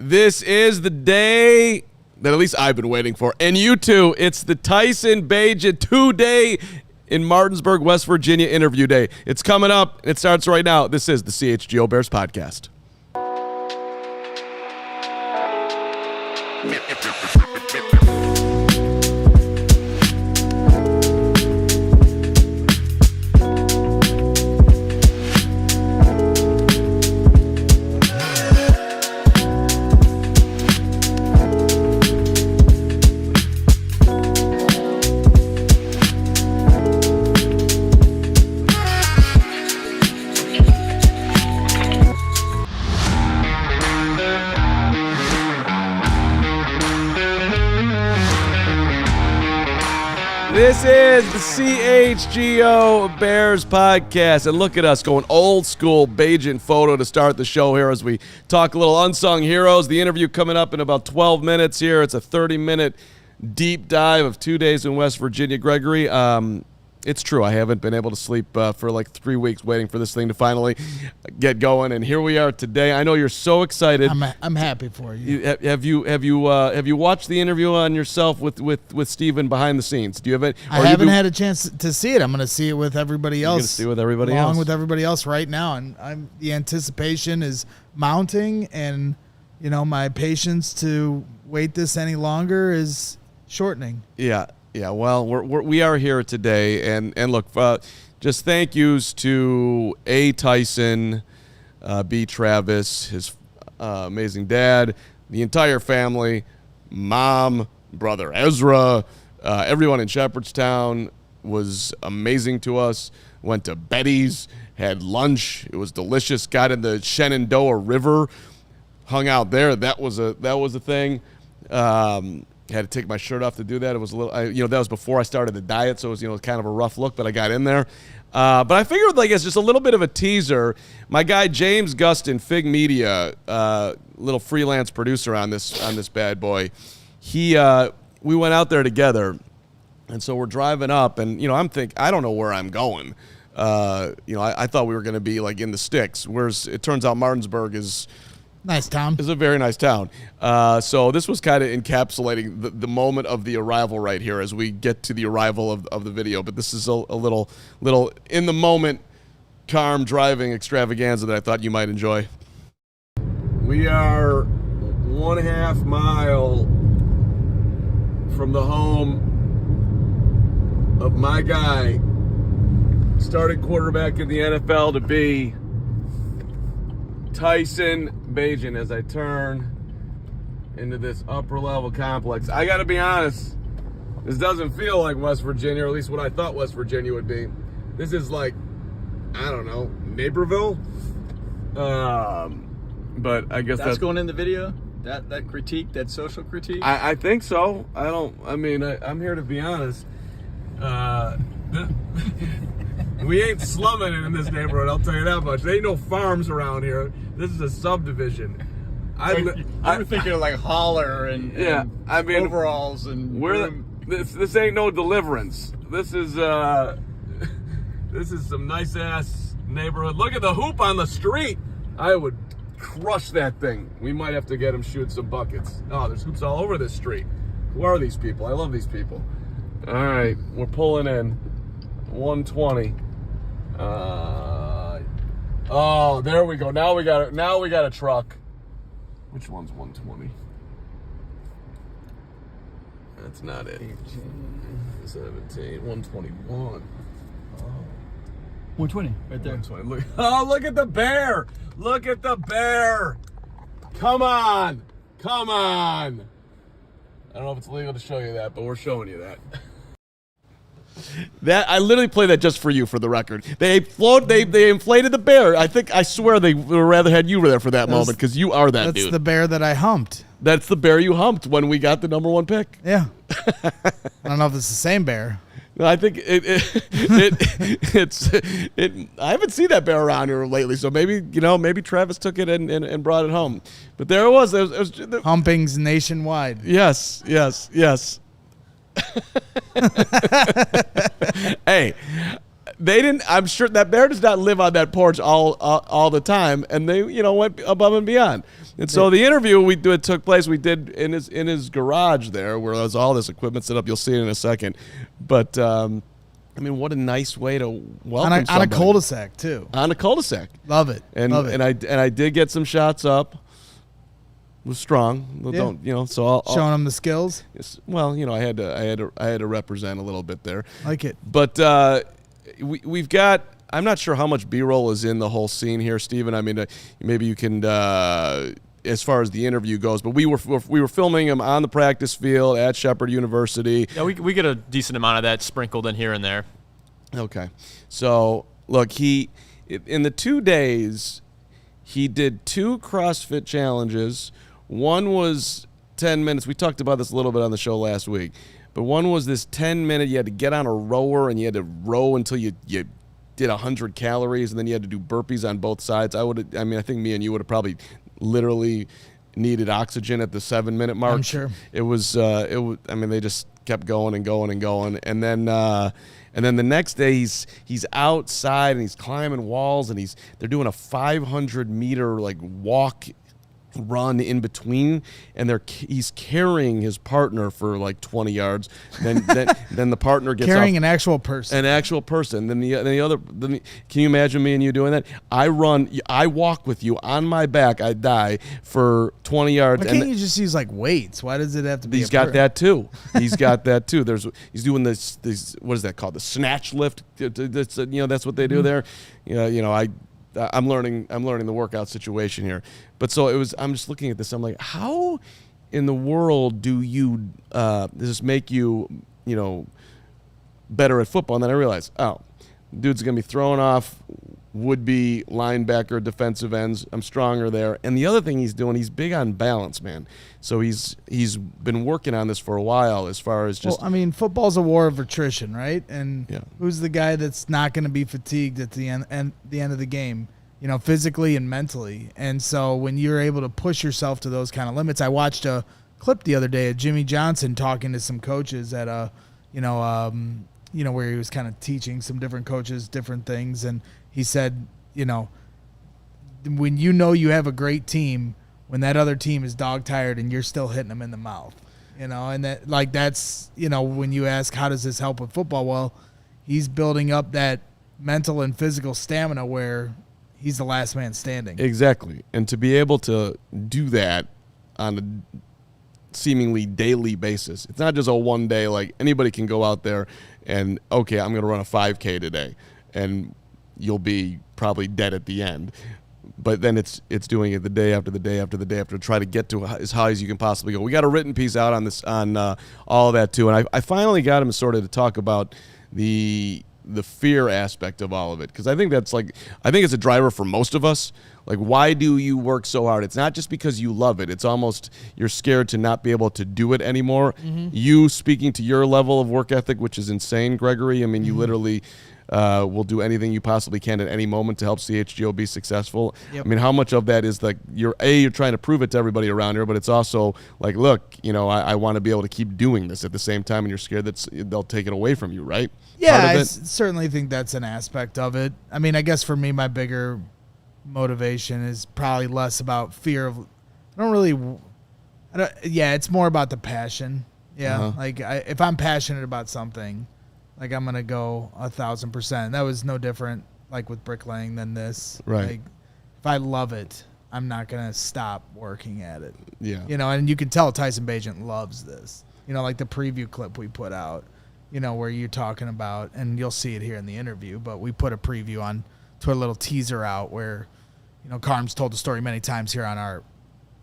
This is the day that at least I've been waiting for. And you too. It's the Tyson Bagent 2-day in Martinsburg, West Virginia interview day. It's coming up. It starts right now. This is the CHGO Bears Podcast. This is the CHGO Bears Podcast, and look at us going old school Bagent photo to start the show here as we talk a little Unsung Heroes. The interview coming up in about 12 minutes here. It's a 30-minute deep dive of 2 days in West Virginia. Gregory, it's true. I haven't been able to sleep for like 3 weeks waiting for this thing to finally get going, and here we are today. I know you're so excited. I'm happy for you. Have you watched the interview on yourself with Steven behind the scenes? Do you have it? I haven't had a chance to see it. I'm going to see it with everybody else. You're going to see it with everybody along else. with everybody else right now, and the anticipation is mounting, and my patience to wait this any longer is shortening. Yeah. Yeah, well, we are here today, and look, just thank yous to A. Tyson, B. Travis, his amazing dad, the entire family, mom, brother Ezra, everyone in Shepherdstown was amazing to us. Went to Betty's, had lunch, it was delicious. Got in the Shenandoah River, hung out there. That was a thing. Had to take my shirt off to do that. It was a little, that was before I started the diet, so it was, kind of a rough look, but I got in there. But I figured, it's just a little bit of a teaser. My guy James Gustin, Fig Media, little freelance producer on this bad boy. We went out there together, and so we're driving up, and I don't know where I'm going. I thought we were going to be in the sticks, whereas it turns out Martinsburg is. Nice town. It's a very nice town. So this was kind of encapsulating the moment of the arrival right here as we get to the arrival of the video. But this is a little in the moment Carm driving extravaganza that I thought you might enjoy. We are 1.5 miles from the home of my guy, starting quarterback in the NFL to be Tyson Bagent, as I turn into this upper level complex. I gotta be honest, this doesn't feel like West Virginia, or at least what I thought West Virginia would be. This is I don't know, Naperville? But I guess that's going in the video? That critique, that social critique? I think so. I'm here to be honest. We ain't slumming it in this neighborhood, I'll tell you that much. There ain't no farms around here. This is a subdivision. I'm thinking of holler and overalls and this ain't no Deliverance. This is some nice ass neighborhood. Look at the hoop on the street. I would crush that thing. We might have to get him shoot some buckets. Oh, there's hoops all over this street. Who are these people? I love these people. All right, we're pulling in 120. Oh, there we go. Now we got a truck. Which one's 120? That's not it. 17, 121. Oh. 120, right there. 120. Look at the bear. Look at the bear. Come on. I don't know if it's legal to show you that, but we're showing you that. That I literally play that just for you, for the record. They inflated the bear. I swear they would rather had you there for that moment because you are that dude. That's the bear that I humped. That's the bear you humped when we got the number 1 pick. Yeah. I don't know if it's the same bear. I think it's I haven't seen that bear around here lately, so maybe Travis took it and brought it home. But there it was. It was Humpings nationwide. Yes. Hey, they didn't. I'm sure that bear does not live on that porch all the time, and they went above and beyond. And so the interview took place. We did in his garage there, where there's all this equipment set up. You'll see it in a second, but. I mean, what a nice way to welcome on a cul-de-sac too. On a cul-de-sac, love it. And I did get some shots up. It was strong. Yeah. Don't So I'll showing them the skills. Well, I had to represent a little bit there. Like it. But we've got. I'm not sure how much B-roll is in the whole scene here, Steven. I mean, maybe you can. As far as the interview goes, but we were filming him on the practice field at Shepard University. Yeah, we get a decent amount of that sprinkled in here and there. Okay, so look, in the 2 days, he did 2 CrossFit challenges. One was 10 minutes. We talked about this a little bit on the show last week, but one was this 10-minute. You had to get on a rower and you had to row until you did 100 calories, and then you had to do burpees on both sides. I think me and you would have probably literally needed oxygen at the 7-minute mark. I'm sure. It was. I mean, they just kept going and going and going, and then the next day he's outside and he's climbing walls, and they're doing a 500-meter walk run in between, and he's carrying his partner for 20 yards. Then the partner gets carrying off, an actual person. Then the other. Can you imagine me and you doing that? I walk with you on my back. I die for 20 yards. Why can't you just use weights? Why does it have to be? He's got that too. He's got that too. He's doing this. What is that called? The snatch lift. That's what they do there. I'm learning the workout situation here. But so I'm just looking at this. I'm like, how in the world does this make you, better at football? And then I realized, dude's going to be throwing off would-be linebacker defensive ends. I'm stronger there. And the other thing he's doing, he's big on balance, man. So he's been working on this for a while as far as just... Well, football's a war of attrition, right? And yeah. Who's the guy that's not going to be fatigued at the end of the game, physically and mentally? And so when you're able to push yourself to those kind of limits, I watched a clip the other day of Jimmy Johnson talking to some coaches at where he was kind of teaching some different coaches different things, and he said, when you have a great team, when that other team is dog tired and you're still hitting them in the mouth, and that's when you ask how does this help with football, well, he's building up that mental and physical stamina where he's the last man standing. Exactly, and to be able to do that on a seemingly daily basis, it's not just a one day. Anybody can go out there and I'm going to run a 5K today, and you'll be probably dead at the end. But then it's doing it the day after the day after the day after to try to get to as high as you can possibly go. We got a written piece out on this on all of that too, and I finally got him sort of to talk about the fear aspect of all of it, because I think it's a driver for most of us. Why do you work so hard? It's not just because you love it. It's almost you're scared to not be able to do it anymore. Mm-hmm. You speaking to your level of work ethic, which is insane, Gregory. I mean, you literally will do anything you possibly can at any moment to help CHGO be successful. Yep. I mean, how much of that is you're trying to prove it to everybody around here, but it's also look, I want to be able to keep doing this at the same time, and you're scared that they'll take it away from you, right? Yeah, I certainly think that's an aspect of it. I mean, I guess for me, my bigger motivation is probably less about fear of. It's more about the passion. Yeah, uh-huh. If I'm passionate about something, I'm gonna go 1,000%. That was no different with bricklaying than this. Right. If I love it, I'm not gonna stop working at it. Yeah. And you can tell Tyson Bagent loves this. The preview clip we put out. Where you're talking about, and you'll see it here in the interview, but we put a preview on to a little teaser out where, Carm's told the story many times here on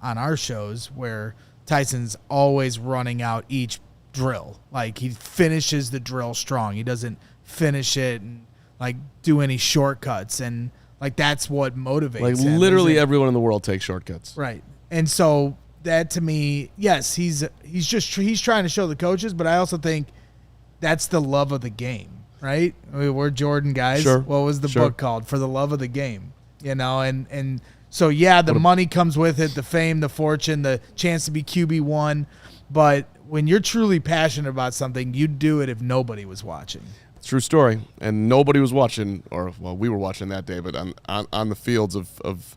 our shows where Tyson's always running out each drill. He finishes the drill strong. He doesn't finish it and do any shortcuts, and that's what motivates him. Literally everyone in the world takes shortcuts. Right. And so that to me, yes, he's trying to show the coaches, but I also think that's the love of the game, right? We're Jordan guys. Sure. What was the book called? For the Love of the Game, and so the money comes with it, the fame, the fortune, the chance to be QB1, but when you're truly passionate about something, you'd do it if nobody was watching. True story. And nobody was watching, or well, we were watching that day, but on the fields of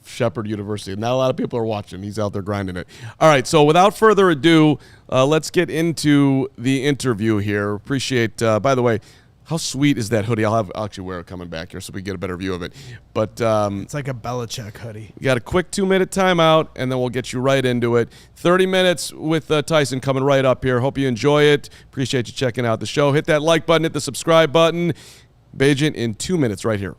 Shepard University. Not a lot of people are watching. He's out there grinding it. All right, so without further ado, let's get into the interview here. Appreciate, by the way, how sweet is that hoodie? I'll actually wear it coming back here so we get a better view of it. But it's like a Belichick hoodie. We got a quick 2-minute timeout, and then we'll get you right into it. 30 minutes with Tyson coming right up here. Hope you enjoy it. Appreciate you checking out the show. Hit that like button. Hit the subscribe button. Bagent in 2 minutes right here.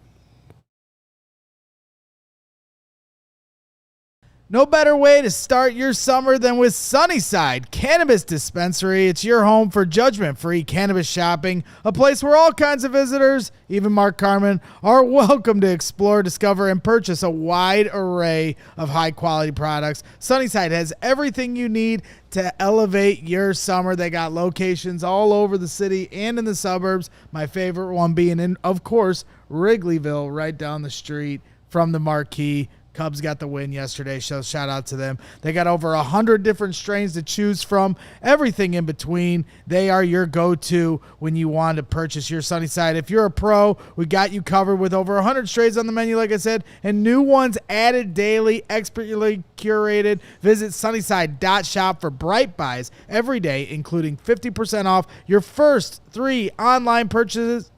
No better way to start your summer than with Sunnyside Cannabis Dispensary. It's your home for judgment-free cannabis shopping, a place where all kinds of visitors, even Mark Carman, are welcome to explore, discover, and purchase a wide array of high-quality products. Sunnyside has everything you need to elevate your summer. They got locations all over the city and in the suburbs, my favorite one being in, of course, Wrigleyville, right down the street from the Marquee. Cubs got the win yesterday, so shout out to them. They got over 100 different strains to choose from, everything in between. They are your go-to when you want to purchase your Sunnyside. If you're a pro, we got you covered with over 100 strains on the menu, like I said, and new ones added daily, expertly curated. Visit sunnyside.shop for bright buys every day, including 50% off your first 3 online purchases.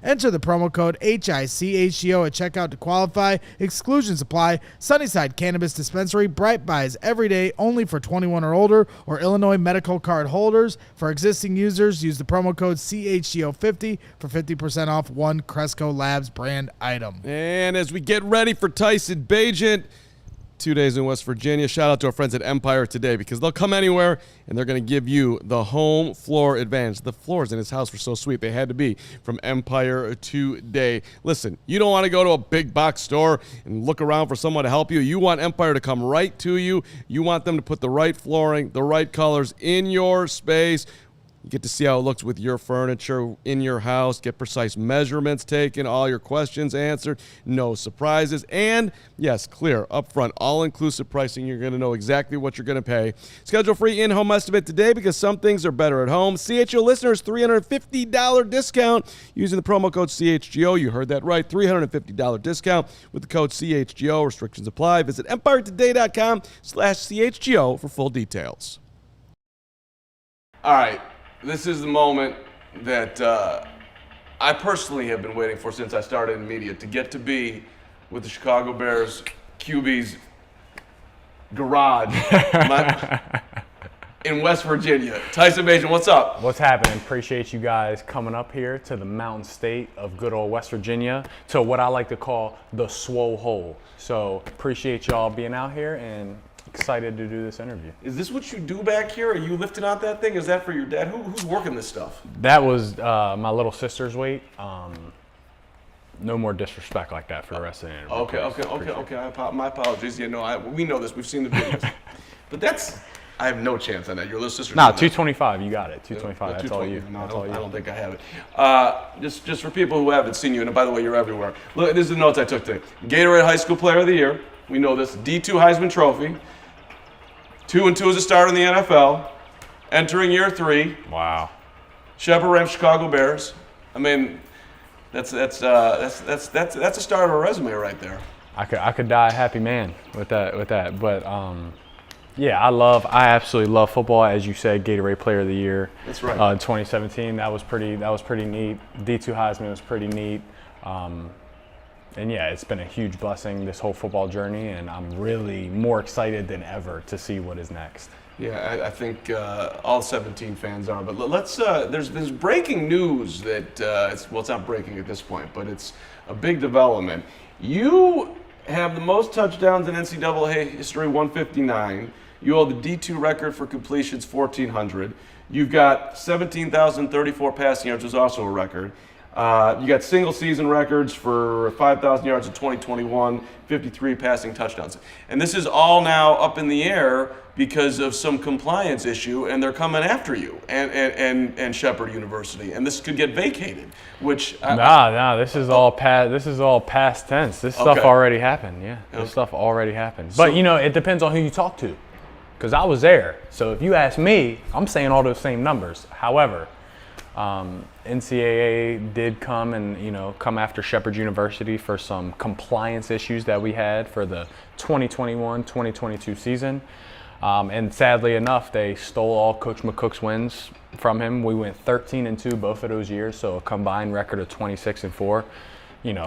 Enter the promo code HICHGO at checkout to qualify. Exclusions apply. Sunnyside Cannabis Dispensary. Bright buys every day, only for 21 or older or Illinois medical card holders. For existing users, use the promo code CHGO50 for 50% off one Cresco Labs brand item. And as we get ready for Tyson Bagent, 2 days in West Virginia, shout out to our friends at Empire today, because they'll come anywhere and they're going to give you the home floor advantage. The floors in his house were so sweet. They had to be from Empire today. Listen, you don't want to go to a big box store and look around for someone to help you. You want Empire to come right to you. You want them to put the right flooring, the right colors in your space. You get to see how it looks with your furniture in your house, get precise measurements taken, all your questions answered, no surprises, and, yes, clear, upfront, all-inclusive pricing. You're going to know exactly what you're going to pay. Schedule free in-home estimate today, because some things are better at home. CHGO listeners, $350 discount using the promo code CHGO. You heard that right, $350 discount with the code CHGO. Restrictions apply. Visit EmpireToday.com/CHGO for full details. All right. This is the moment that I personally have been waiting for since I started in media, to get to be with the Chicago Bears QB's garage in West Virginia. Tyson Bagent, what's up? What's happening? Appreciate you guys coming up here to the mountain state of good old West Virginia, to what I like to call the Swole Hole. So appreciate y'all being out here and excited to do this interview. Is this what you do back here? Are you lifting out that thing? Is that for your dad? Who's working this stuff? That was my little sister's weight. No more disrespect like that for the rest of the interview. Okay. My apologies. Yeah, no, we know this. We've seen the videos. But I have no chance on that. Your little sister. Nah, 225. You got it. 225. That's all you. No, I don't think I have it. Just for people who haven't seen you, and by the way, you're everywhere. Look, this is the notes I took today. Gatorade High School Player of the Year. We know this. D2 Heisman Trophy. 2-2 as a starter in the NFL. Entering year 3. Wow. Shepard ranked Chicago Bears. I mean, that's a start of a resume right there. I could die a happy man with that. But yeah, I absolutely love football. As you said, Gatorade Player of the Year. That's right. 2017. That was pretty neat. D2 Heisman was pretty neat. And yeah, it's been a huge blessing, this whole football journey, and I'm really more excited than ever to see what is next. Yeah, I think all 17 fans are. But let's. There's breaking news that it's not breaking at this point, but it's a big development. You have the most touchdowns in NCAA history, 159. You hold the D2 record for completions, 1,400. You've got 17,034 passing yards, which is also a record. You got single season records for 5,000 yards in 2021, 53 passing touchdowns. And this is all now up in the air because of some compliance issue, and they're coming after you and Shepard University, and this could get vacated. Which this is all past tense. This stuff already happened. Yeah, this stuff already happened. But it depends on who you talk to, because I was there. So if you ask me, I'm saying all those same numbers. However, NCAA did come and, come after Shepard University for some compliance issues that we had for the 2021-2022 season. And sadly enough, they stole all Coach McCook's wins from him. We went 13-2 both of those years, so a combined record of 26-4.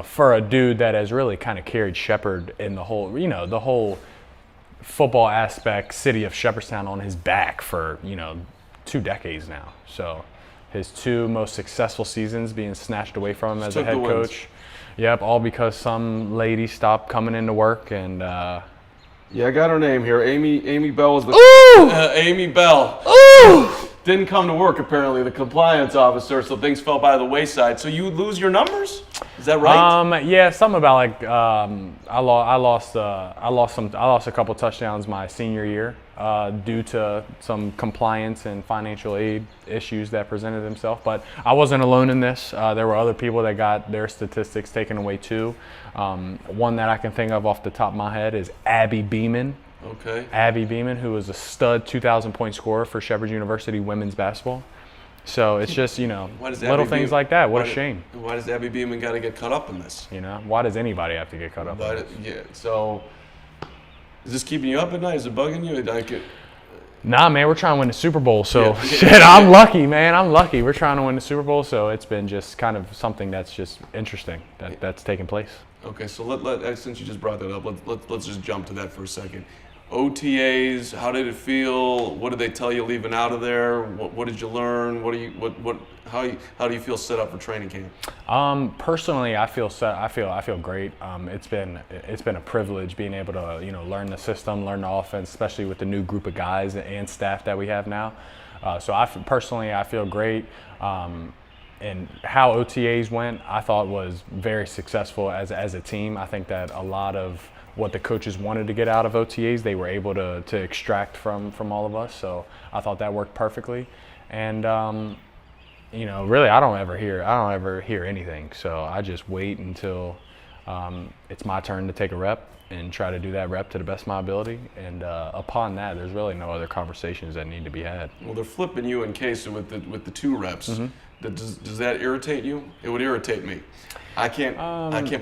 For a dude that has really kind of carried Shepard in the whole football aspect, city of Shepherdstown on his back for, 2 decades now. So his 2 most successful seasons being snatched away from him as a head coach. Yep, all because some lady stopped coming into work and yeah, I got her name here. Amy Bell was the Amy Bell. Ooh! Didn't come to work apparently, the compliance officer, so things fell by the wayside. So you lose your numbers? Is that right? Yeah, something about I lost a couple touchdowns my senior year due to some compliance and financial aid issues that presented themselves. But I wasn't alone in this. There were other people that got their statistics taken away too. One that I can think of off the top of my head is Abby Beeman. Okay. Abby Beeman, who was a stud 2,000-point scorer for Shepard University women's basketball. So it's just, little things like that. What a shame. Why does Abby Beeman got to get caught up in this? Why does anybody have to get caught up in this? Yeah, so is this keeping you up at night? Is it bugging you? Nah, man, we're trying to win the Super Bowl. So, I'm lucky, man. I'm lucky. We're trying to win the Super Bowl, so it's been just kind of something that's just interesting that's taking place. Okay, so since you just brought that up, let's just jump to that for a second. OTAs, how did it feel? What did they tell you leaving out of there? What did you learn? How do you feel set up for training camp? Personally, I feel set. I feel great. It's been a privilege being able to learn the system, learn the offense, especially with the new group of guys and staff that we have now. So I feel great. And how OTAs went, I thought was very successful as a team. I think that a lot of what the coaches wanted to get out of OTAs, they were able to extract from all of us. So I thought that worked perfectly. And really, I don't ever hear anything. So I just wait until it's my turn to take a rep and try to do that rep to the best of my ability. And upon that, there's really no other conversations that need to be had. Well, they're flipping you and Case with the 2 reps. Mm-hmm. Does that irritate you? It would irritate me. I can't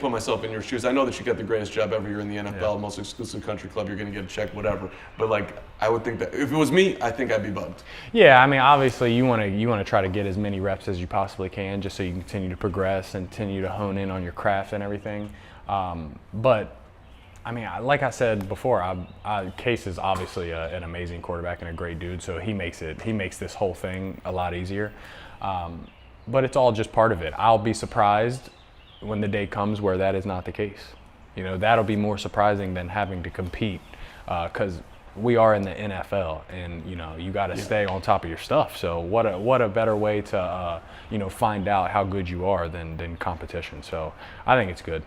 put myself in your shoes. I know that you got the greatest job ever. You're in the NFL, most exclusive country club. You're going to get a check, whatever. But I would think that if it was me, I think I'd be bugged. Yeah, I mean, obviously you want to try to get as many reps as you possibly can, just so you can continue to progress and continue to hone in on your craft and everything. But I mean, like I said before, Case is obviously an amazing quarterback and a great dude. So he makes this whole thing a lot easier. But it's all just part of it. I'll be surprised when the day comes where that is not the case. That'll be more surprising than having to compete because we are in the NFL and, you got to stay on top of your stuff. So what a better way to, find out how good you are than competition. So I think it's good.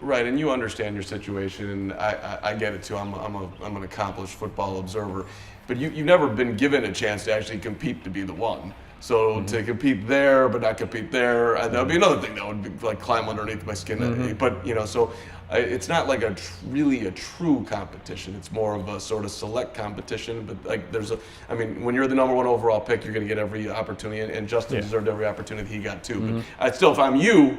Right, and you understand your situation, and I get it too. I'm an accomplished football observer, but you've never been given a chance to actually compete to be the one. So to compete there, but not compete there, that would be another thing that would be climb underneath my skin. Mm-hmm. But so it's not like really a true competition. It's more of a sort of select competition. But when you're the number 1 overall pick, you're going to get every opportunity, and Justin deserved every opportunity he got too. Mm-hmm. But if I'm you,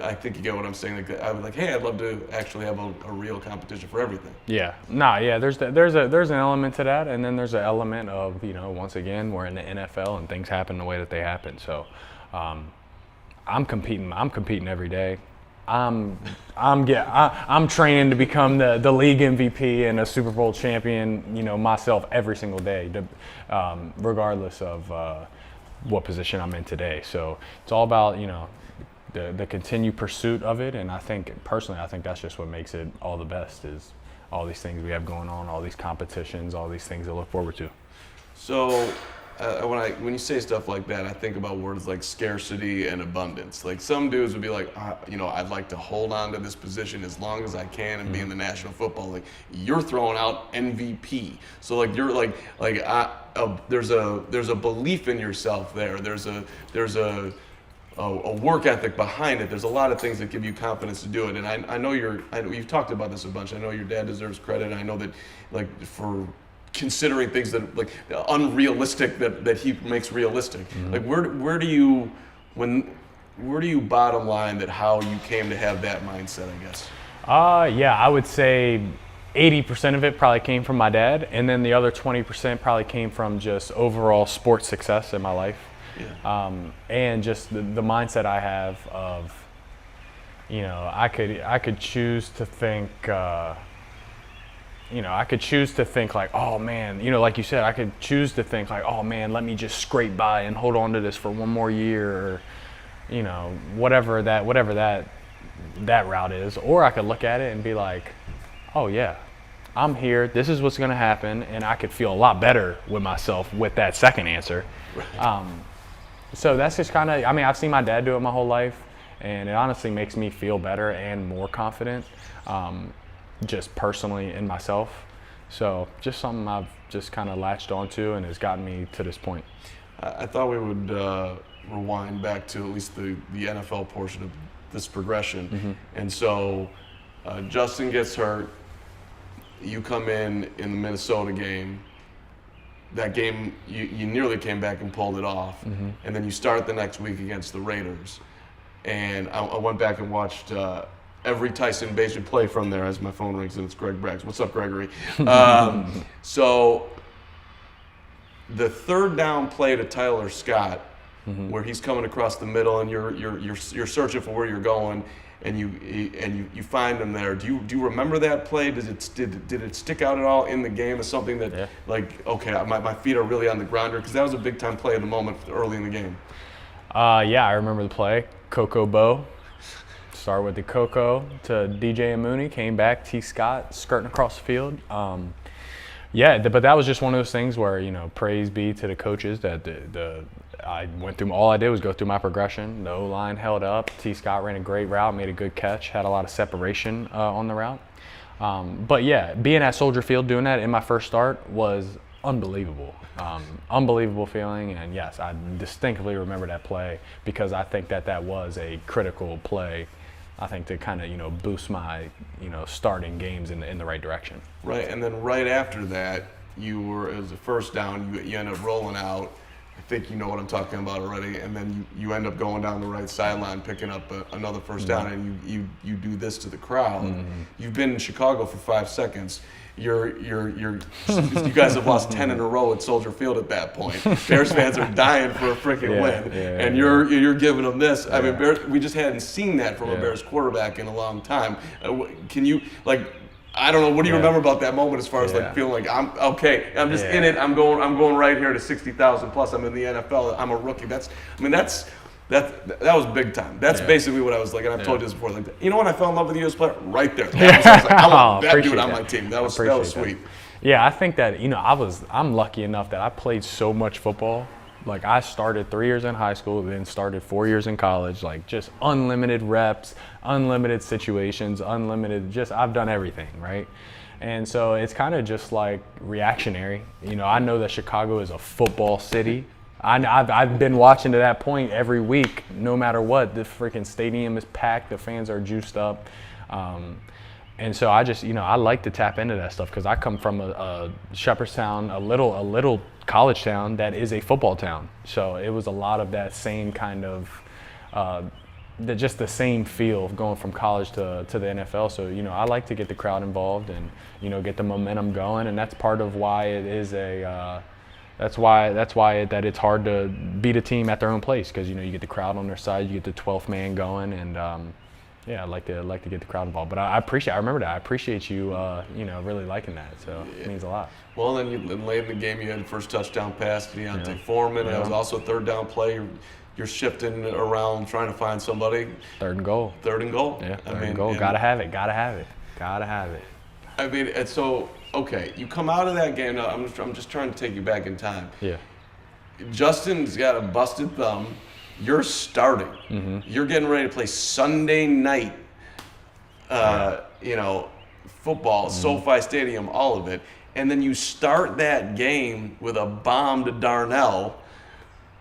I think you get what I'm saying. I would hey, I'd love to actually have a real competition for everything. Yeah, there's an element to that, and then there's an element of once again we're in the NFL and things happen the way that they happen. So I'm competing every day. I'm training to become the league MVP and a Super Bowl champion. Myself every single day, regardless of what position I'm in today. So it's all about the continued pursuit of it, and I think that's just what makes it all the best is all these things we have going on, all these competitions, all these things to look forward to. So when you say stuff like that, I think about words like scarcity and abundance. Like some dudes would be like, I'd like to hold on to this position as long as I can and be in the National Football League. You're throwing out MVP, so you're there's a belief in yourself there. There's a work ethic behind it. There's a lot of things that give you confidence to do it. And I know you've talked about this a bunch. I know your dad deserves credit. I know that for considering things that like unrealistic that he makes realistic. Like where do you bottom line that how you came to have that mindset, I guess? Yeah, I would say 80% of it probably came from my dad, and then the other 20% probably came from just overall sports success in my life. Yeah. And just the mindset I have of, you know, I could choose to think, like, oh man, you know, like you said, I could choose to think like, oh man, let me just scrape by and hold on to this for one more year, or, you know, whatever that route is. Or I could look at it and be like, oh yeah, I'm here, this is what's gonna happen, and I could feel a lot better with myself with that second answer. Right. So that's just kind of, I mean, I've seen my dad do it my whole life, and it honestly makes me feel better and more confident, just personally in myself. So just something I've just kind of latched onto and has gotten me to this point. I thought we would rewind back to at least the NFL portion of this progression. And so Justin gets hurt, you come in the Minnesota game. That game, you nearly came back and pulled it off. And then you start the next week against the Raiders. And I went back and watched every Tyson Bagent play from there as my phone rings and it's Greg Braggs. What's up, Gregory? So the third down play to Tyler Scott, where he's coming across the middle and you're searching for where you're going, and you find him there. Do you remember that play? Did it stick out at all in the game as something that like, okay, my feet are really on the ground here? Because that was a big time play at the moment early in the game. Yeah, I remember the play. Coco. Start with the Coco to DJ and Mooney, came back, T. Scott skirting across the field. Yeah, but that was just one of those things where, you know, praise be to the coaches that I went through, all I did was go through my progression. The O-line held up. T. Scott ran a great route, made a good catch, had a lot of separation on the route. But yeah, being at Soldier Field doing that in my first start was unbelievable. Unbelievable feeling, and yes, I distinctly remember that play because I think that was a critical play, I think, to kind of, you know, boost my, you know, starting games in the right direction. Right, and then right after that, it was a first down, you end up rolling out. I think you know what I'm talking about already, and then you end up going down the right sideline, picking up another first down, and you do this to the crowd. You've been in Chicago for 5 seconds. You guys have lost 10 in a row at Soldier Field at that point. Bears fans are dying for a freaking win, and you're giving them this. I mean, we just hadn't seen that from a Bears quarterback in a long time. Can you, like, I don't know, what do you remember about that moment as far as like feeling like I'm okay, I'm just in it, I'm going right here to 60,000 plus, I'm in the NFL, I'm a rookie. That was big time. That's basically what I was like, and I've told you this before. Like, you know when I fell in love with you as a player? Right there. That was, I was like, I want that dude on my team. That was sweet. Yeah, I think that, you know, I'm lucky enough that I played so much football. Like, I started 3 years in high school, then started 4 years in college. Like, just unlimited reps, unlimited situations, I've done everything, right? And so it's kind of just like reactionary. You know, I know that Chicago is a football city. I've been watching to that point every week, no matter what. The freaking stadium is packed, the fans are juiced up. And so I just, you know, I like to tap into that stuff because I come from a Shepherdstown, a little college town that is a football town. So it was a lot of that same kind of, just the same feel of going from college to the NFL. So, you know, I like to get the crowd involved and, you know, get the momentum going. And that's part of why it is that's why it's hard to beat a team at their own place, because, you know, you get the crowd on their side, you get the 12th man going, and yeah, I like to get the crowd involved. But I remember that. I appreciate you, you know, really liking that. So it means a lot. Well, then late in the game, you had the first touchdown pass to Deontay Foreman. That was also a third down play. You're shifting around, trying to find somebody. Third and goal. Yeah, third and goal. Gotta have it. I mean, and so, okay, you come out of that game. Now, I'm just trying to take you back in time. Yeah. Justin's got a busted thumb. You're starting. You're getting ready to play Sunday night, you know, football, SoFi Stadium, all of it. And then you start that game with a bomb to Darnell.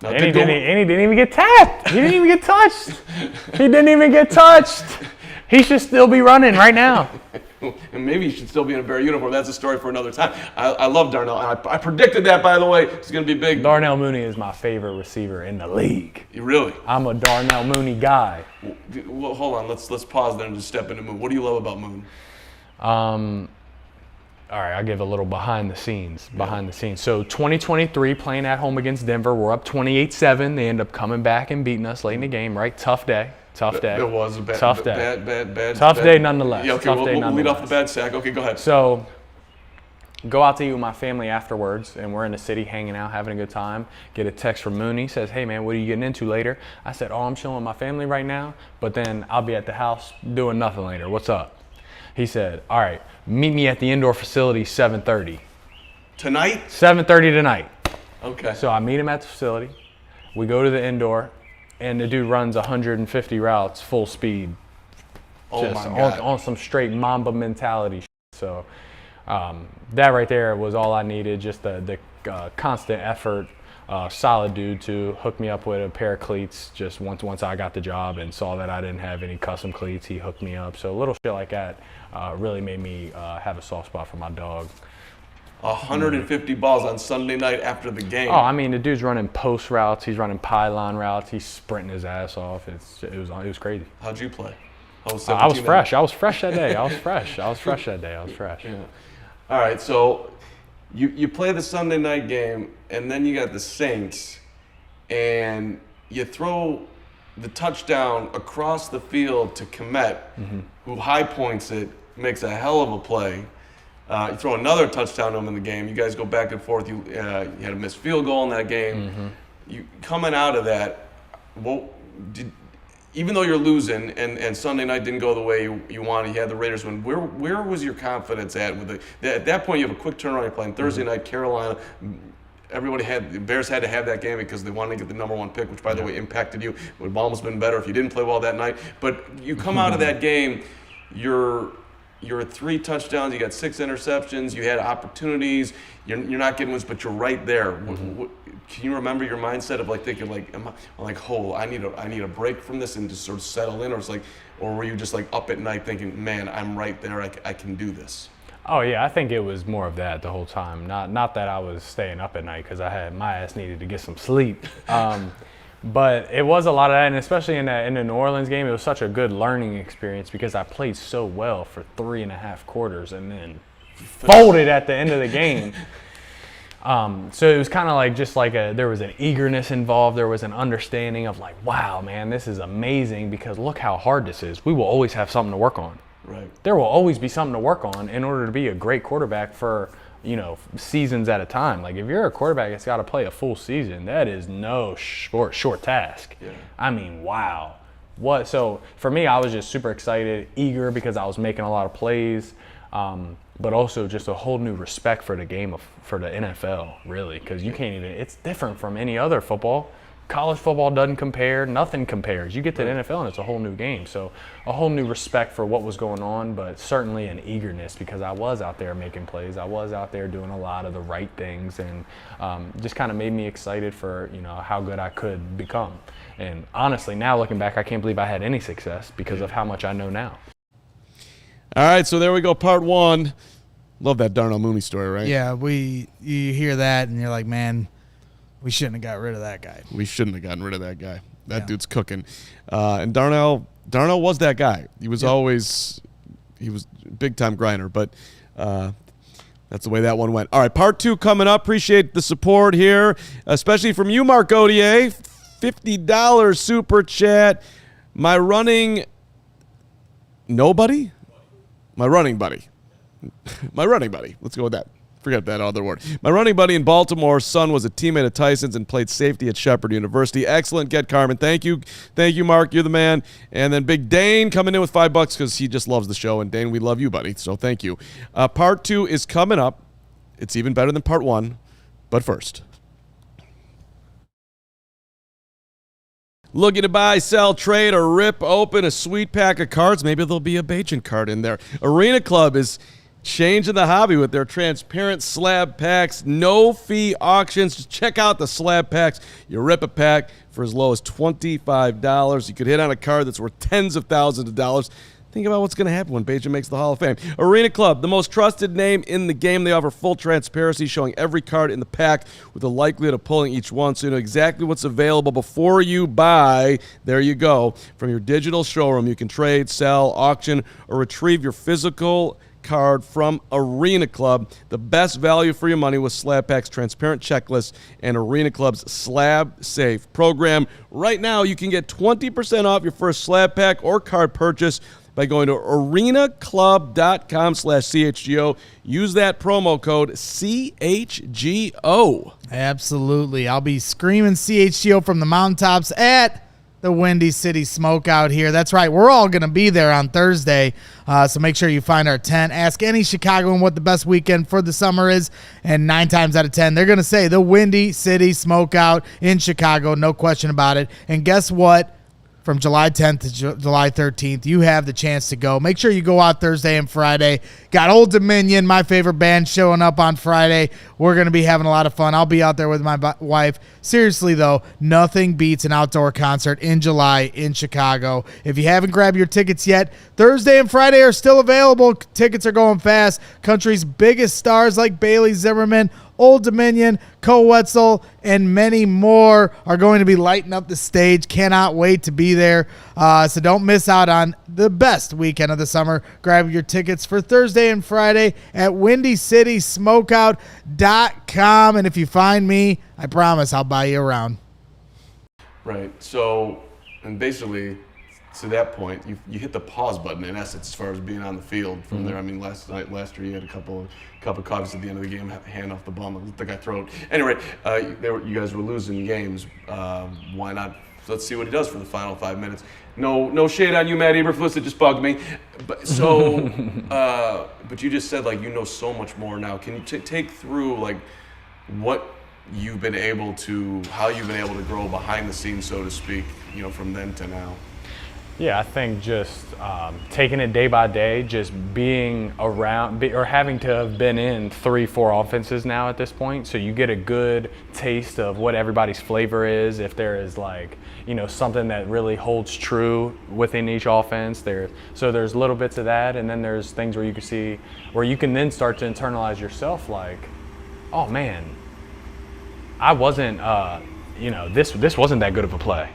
Now, and he didn't even get tapped. He didn't even get touched. He should still be running right now. And maybe he should still be in a Bear uniform. That's a story for another time. I love Darnell. I predicted that, by the way. He's going to be big. Darnell Mooney is my favorite receiver in the league. Really? I'm a Darnell Mooney guy. Well, hold on. Let's pause there and just step into Moon. What do you love about Moon? All right, I'll give a little behind the scenes. So 2023, playing at home against Denver, we're up 28-7. They end up coming back and beating us late in the game, right? Tough day. It was a bad, tough day. Bad. Tough day nonetheless. Yeah, okay, we'll lead off the bad sack. Okay, go ahead. So go out to eat with my family afterwards, and we're in the city hanging out, having a good time. Get a text from Mooney, says, hey, man, what are you getting into later? I said, I'm chilling with my family right now, but then I'll be at the house doing nothing later. What's up? He said, all right, meet me at the indoor facility 7:30. Tonight? 7:30 tonight. Okay. So I meet him at the facility. We go to the indoor, and the dude runs 150 routes full speed. Oh, just my God. On some straight Mamba mentality. So that right there was all I needed, just the constant effort. Solid dude to hook me up with a pair of cleats just once I got the job and saw that I didn't have any custom cleats. He hooked me up. So a little shit like that really made me have a soft spot for my dog. 150 balls on Sunday night after the game. Oh, I mean, the dude's running post routes. He's running pylon routes. He's sprinting his ass off. It was crazy. How'd you play? I was fresh. I was fresh that day. I was fresh. Yeah. All right, so you play the Sunday night game, and then you got the Saints, and you throw the touchdown across the field to Komet, who high points it, makes a hell of a play. You throw another touchdown to him in the game. You guys go back and forth. You had a missed field goal in that game. You coming out of that, even though you're losing and Sunday night didn't go the way you wanted, you had the Raiders win. Where was your confidence at? At that point, you have a quick turnaround. You're playing Thursday night, Carolina. The Bears had to have that game because they wanted to get the number one pick, which, by the way, impacted you. It would have almost been better if you didn't play well that night. But you come out of that game, you're 3 touchdowns, you got 6 interceptions, you had opportunities, you're not getting wins, but you're right there. Can you remember your mindset of thinking I need a break from this and just sort of settle in, or were you just up at night thinking, man, I'm right there, I can do this? Oh yeah, I think it was more of that the whole time. Not that I was staying up at night because my ass needed to get some sleep. But it was a lot of that, and especially in the New Orleans game, it was such a good learning experience because I played so well for 3.5 quarters and then folded at the end of the game. So it was kind of there was an eagerness involved. There was an understanding of wow, man, this is amazing because look how hard this is. We will always have something to work on. Right. There will always be something to work on in order to be a great quarterback for seasons at a time. If you're a quarterback that's got to play a full season, that is no short task. Yeah. I mean, wow. So for me, I was just super excited, eager because I was making a lot of plays, but also just a whole new respect for the game for the NFL, really, because it's different from any other football. College football doesn't compare. Nothing compares. You get to the NFL and it's a whole new game. So a whole new respect for what was going on, but certainly an eagerness because I was out there making plays. I was out there doing a lot of the right things, and just kind of made me excited for how good I could become. And honestly, now looking back, I can't believe I had any success because of how much I know now. All right, so there we go, part 1. Love that Darnell Mooney story, right? Yeah, you hear that and you're like, man, we shouldn't have got rid of that guy. We shouldn't have gotten rid of that guy. That dude's cooking. And Darnell was that guy. He was a big-time grinder, but that's the way that one went. All right, part 2 coming up. Appreciate the support here, especially from you, Mark Odier. $50 super chat. My running buddy. Let's go with that. Forget that other word. My running buddy in Baltimore, son was a teammate of Tyson's and played safety at Shepard University. Excellent get, Carman. Thank you, Mark. You're the man. And then Big Dane coming in with $5 because he just loves the show. And Dane, we love you, buddy. So thank you. Part 2 is coming up. It's even better than part 1. But first, looking to buy, sell, trade, or rip open a sweet pack of cards? Maybe there'll be a Bagent card in there. Arena Club is changing the hobby with their transparent slab packs, no fee auctions. Just check out the slab packs. You rip a pack for as low as $25. You could hit on a card that's worth tens of thousands of dollars. think about what's going to happen when Bagent makes the Hall of Fame. Arena Club, the most trusted name in the game. They offer full transparency, showing every card in the pack with the likelihood of pulling each one, so you know exactly what's available before you buy. There you go. From your digital showroom, you can trade, sell, auction, or retrieve your physical card from Arena Club. The best value for your money with Slab Pack's transparent checklist and Arena Club's Slab Safe program. Right now, you can get 20% off your first Slab Pack or card purchase by going to arenaclub.com/CHGO. Use that promo code CHGO. Absolutely. I'll be screaming CHGO from the mountaintops at the Windy City Smokeout here. That's right. We're all going to be there on Thursday, so make sure you find our tent. Ask any Chicagoan what the best weekend for the summer is, and 9 times out of 10, they're going to say the Windy City Smokeout in Chicago, no question about it. And guess what? From July 10th to July 13th, you have the chance to go. Make sure you go out Thursday and Friday. Got Old Dominion, my favorite band, showing up on Friday. We're going to be having a lot of fun. I'll be out there with my wife. Seriously, though, nothing beats an outdoor concert in July in Chicago. If you haven't grabbed your tickets yet, Thursday and Friday are still available. Tickets are going fast. Country's biggest stars like Bailey Zimmerman, Old Dominion, Wetzel, and many more are going to be lighting up the stage. Cannot wait to be there. So don't miss out on the best weekend of the summer. Grab your tickets for Thursday and Friday at WindyCitySmokeout.com. And if you find me, I promise I'll buy you around. Right. So, and basically, to that point, you hit the pause button in essence as far as being on the field from there. I mean, last year you had a couple of coffees at the end of the game, hand off the bum, let the guy throw it. Anyway, you guys were losing games. Why not? Let's see what he does for the final 5 minutes. No shade on you, Matt Eberflus. It just bugged me. But so, but you just said you know so much more now. Can you take through what you've been able to, how you've been able to grow behind the scenes, so to speak, from then to now? Yeah, I think just taking it day by day, just being around or having to have been in 3-4 offenses now at this point, so you get a good taste of what everybody's flavor is. If there is something that really holds true within each offense, so there's little bits of that, and then there's things where you can see where you can then start to internalize yourself, oh man, I wasn't this wasn't that good of a play.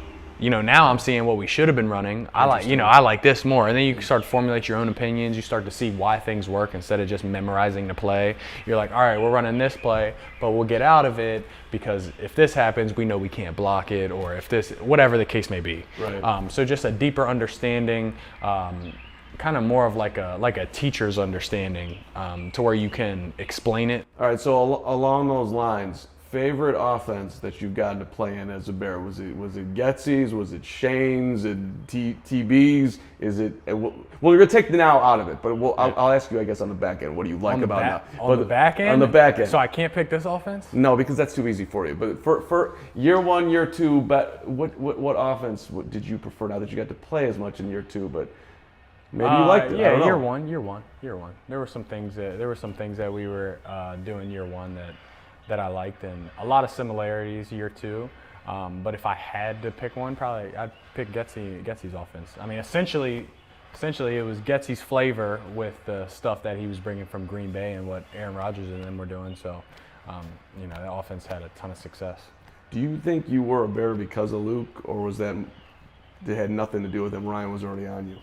Now I'm seeing what we should have been running. I like this more. And then you start to formulate your own opinions. You start to see why things work instead of just memorizing the play. You're like, all right, we're running this play, but we'll get out of it because if this happens, we know we can't block it, or if this, whatever the case may be. Right. So just a deeper understanding, kind of more of like a teacher's understanding, to where you can explain it. All right, so along those lines, favorite offense that you've gotten to play in as a Bear? Was it Getsy's? Was it Shane's? And TB's? Is it? Well, you're gonna take the now out of it, but I'll ask you, I guess, on the back end. What do you like about now? On the back end. On the back end. So I can't pick this offense? No, because that's too easy for you. But for year 1, year 2, but what offense did you prefer now that you got to play as much in year 2? But maybe you liked it. Yeah, I don't know. year one. There were some things that we were doing year 1 that I liked, and a lot of similarities year 2. But if I had to pick one, probably I'd pick Getsy's offense. I mean, essentially it was Getsy's flavor with the stuff that he was bringing from Green Bay and what Aaron Rodgers and them were doing. So, that offense had a ton of success. Do you think you were a Bear because of Luke, or was that it had nothing to do with him? Ryan was already on you.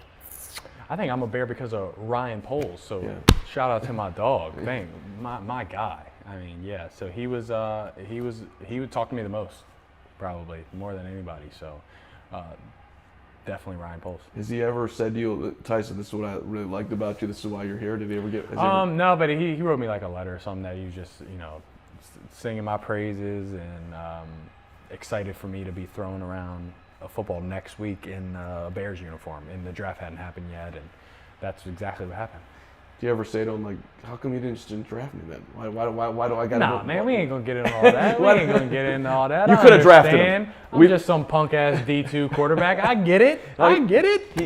I think I'm a Bear because of Ryan Poles. So shout out to my dog. My guy. I mean, yeah. So he would talk to me the most, probably more than anybody. So definitely Ryan Poles. Has he ever said to you, Tyson, this is what I really liked about you, this is why you're here? Did he ever get? No, but he wrote me a letter or something that he was just singing my praises and excited for me to be throwing around a football next week in a Bears uniform, and the draft hadn't happened yet, and that's exactly what happened. Do you ever say to him, how come you didn't draft me then? Why do I got to? Nah, man, we ain't gonna get into all that. We ain't gonna get into all that. You could have drafted him. I'm just some punk ass D2 quarterback. I get it.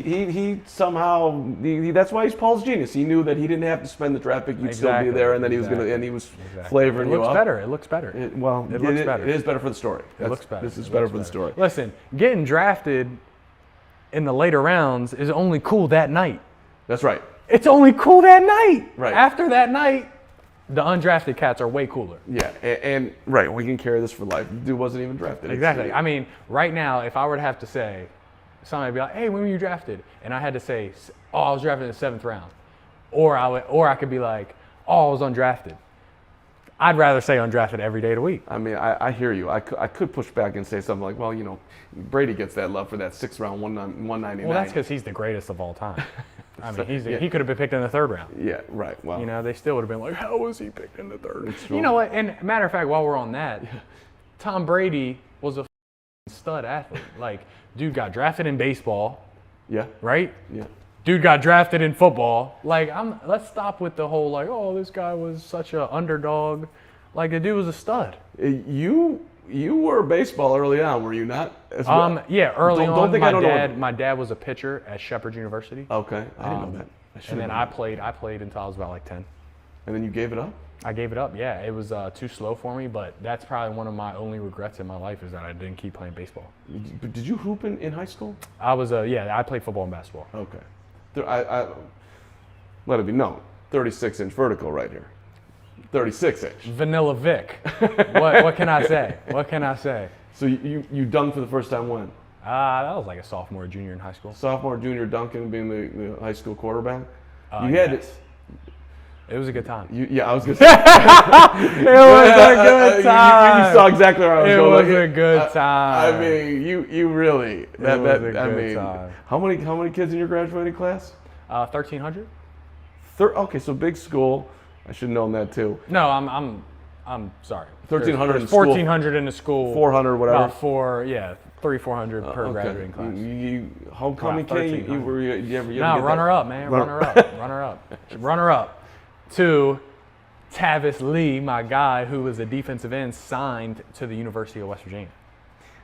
He somehow that's why he's Paul's genius. He knew that he didn't have to spend the draft pick. You'd still be there, and then he was flavoring you up. It looks better. It looks better. It is better for the story. It looks better. This is better for the story. Listen, getting drafted in the later rounds is only cool that night. That's right. It's only cool that night. Right. After that night, the undrafted cats are way cooler. Yeah, and right, we can carry this for life. The dude wasn't even drafted. Exactly. I mean, right now, if I were to have to say, somebody would be like, hey, when were you drafted? And I had to say, oh, I was drafted in the 7th round. Or I could be like, oh, I was undrafted. I'd rather say undrafted every day of the week. I mean, I hear you. I could push back and say something like, well, Brady gets that love for that 6th round 199. Well, that's because he's the greatest of all time. I mean, he could have been picked in the 3rd round. Yeah, right. Well, they still would have been like, how was he picked in the 3rd? True. You know what? And matter of fact, while we're on that, Tom Brady was a stud athlete. Like, dude got drafted in baseball. Yeah. Right? Yeah. Dude got drafted in football. Like, let's stop with the whole like, oh, this guy was such an underdog. Like, the dude was a stud. You were a baseball early on, were you not? Yeah, early don't on. Think My dad was a pitcher at Shepard University. Okay, I didn't know that. And then I played until I was about like 10. And then you gave it up? I gave it up. Yeah, it was too slow for me, but that's probably one of my only regrets in my life is that I didn't keep playing baseball. Did you hoop in high school? I played football and basketball. Okay. I let it be known, 36-inch vertical right here. 36-inch. Vanilla Vic. What can I say? What can I say? So you dunked for the first time when? That was like a sophomore, junior in high school. Sophomore, junior, dunking, being the high school quarterback. It was a good time. I was gonna say. It was a good time. You saw exactly where I was going. It was a good time. I mean, you really. It was a good time. How many kids in your graduating class? 1,300. Okay, so big school. I should have known that too. No, I'm sorry. 1,300 in 1,400 in the school. 400, whatever. About 400 per graduating class. Homecoming king. Runner up, man. Runner up. To Tavis Lee, my guy, who was a defensive end, signed to the University of West Virginia.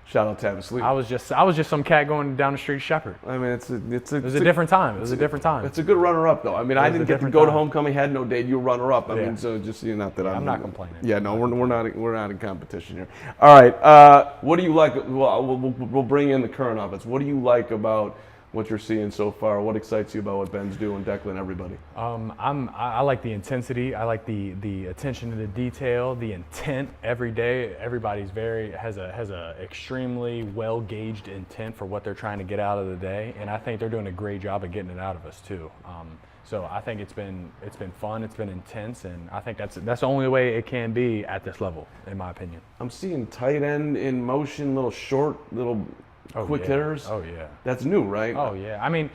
Shout out Tavis Lee. I was just some cat going down the street Shepard. I mean, it was a different time. It was a different time. It's a good runner-up, though. I mean, I didn't get to go to homecoming, had no date. You were runner-up. I mean, so just not that I'm not complaining. Yeah, no, we're not in competition here. All right, what do you like? Well, we'll bring in the current offense. What do you like about what you're seeing so far? What excites you about what Ben's doing, Declan, everybody? I like the intensity. I like the attention to the detail, the intent every day. Everybody's has a extremely well gauged intent for what they're trying to get out of the day, and I think they're doing a great job of getting it out of us too. So I think it's been fun. It's been intense, and I think that's the only way it can be at this level, in my opinion. I'm seeing tight end in motion, little quick hitters. Oh yeah. That's new, right? Oh yeah. I mean,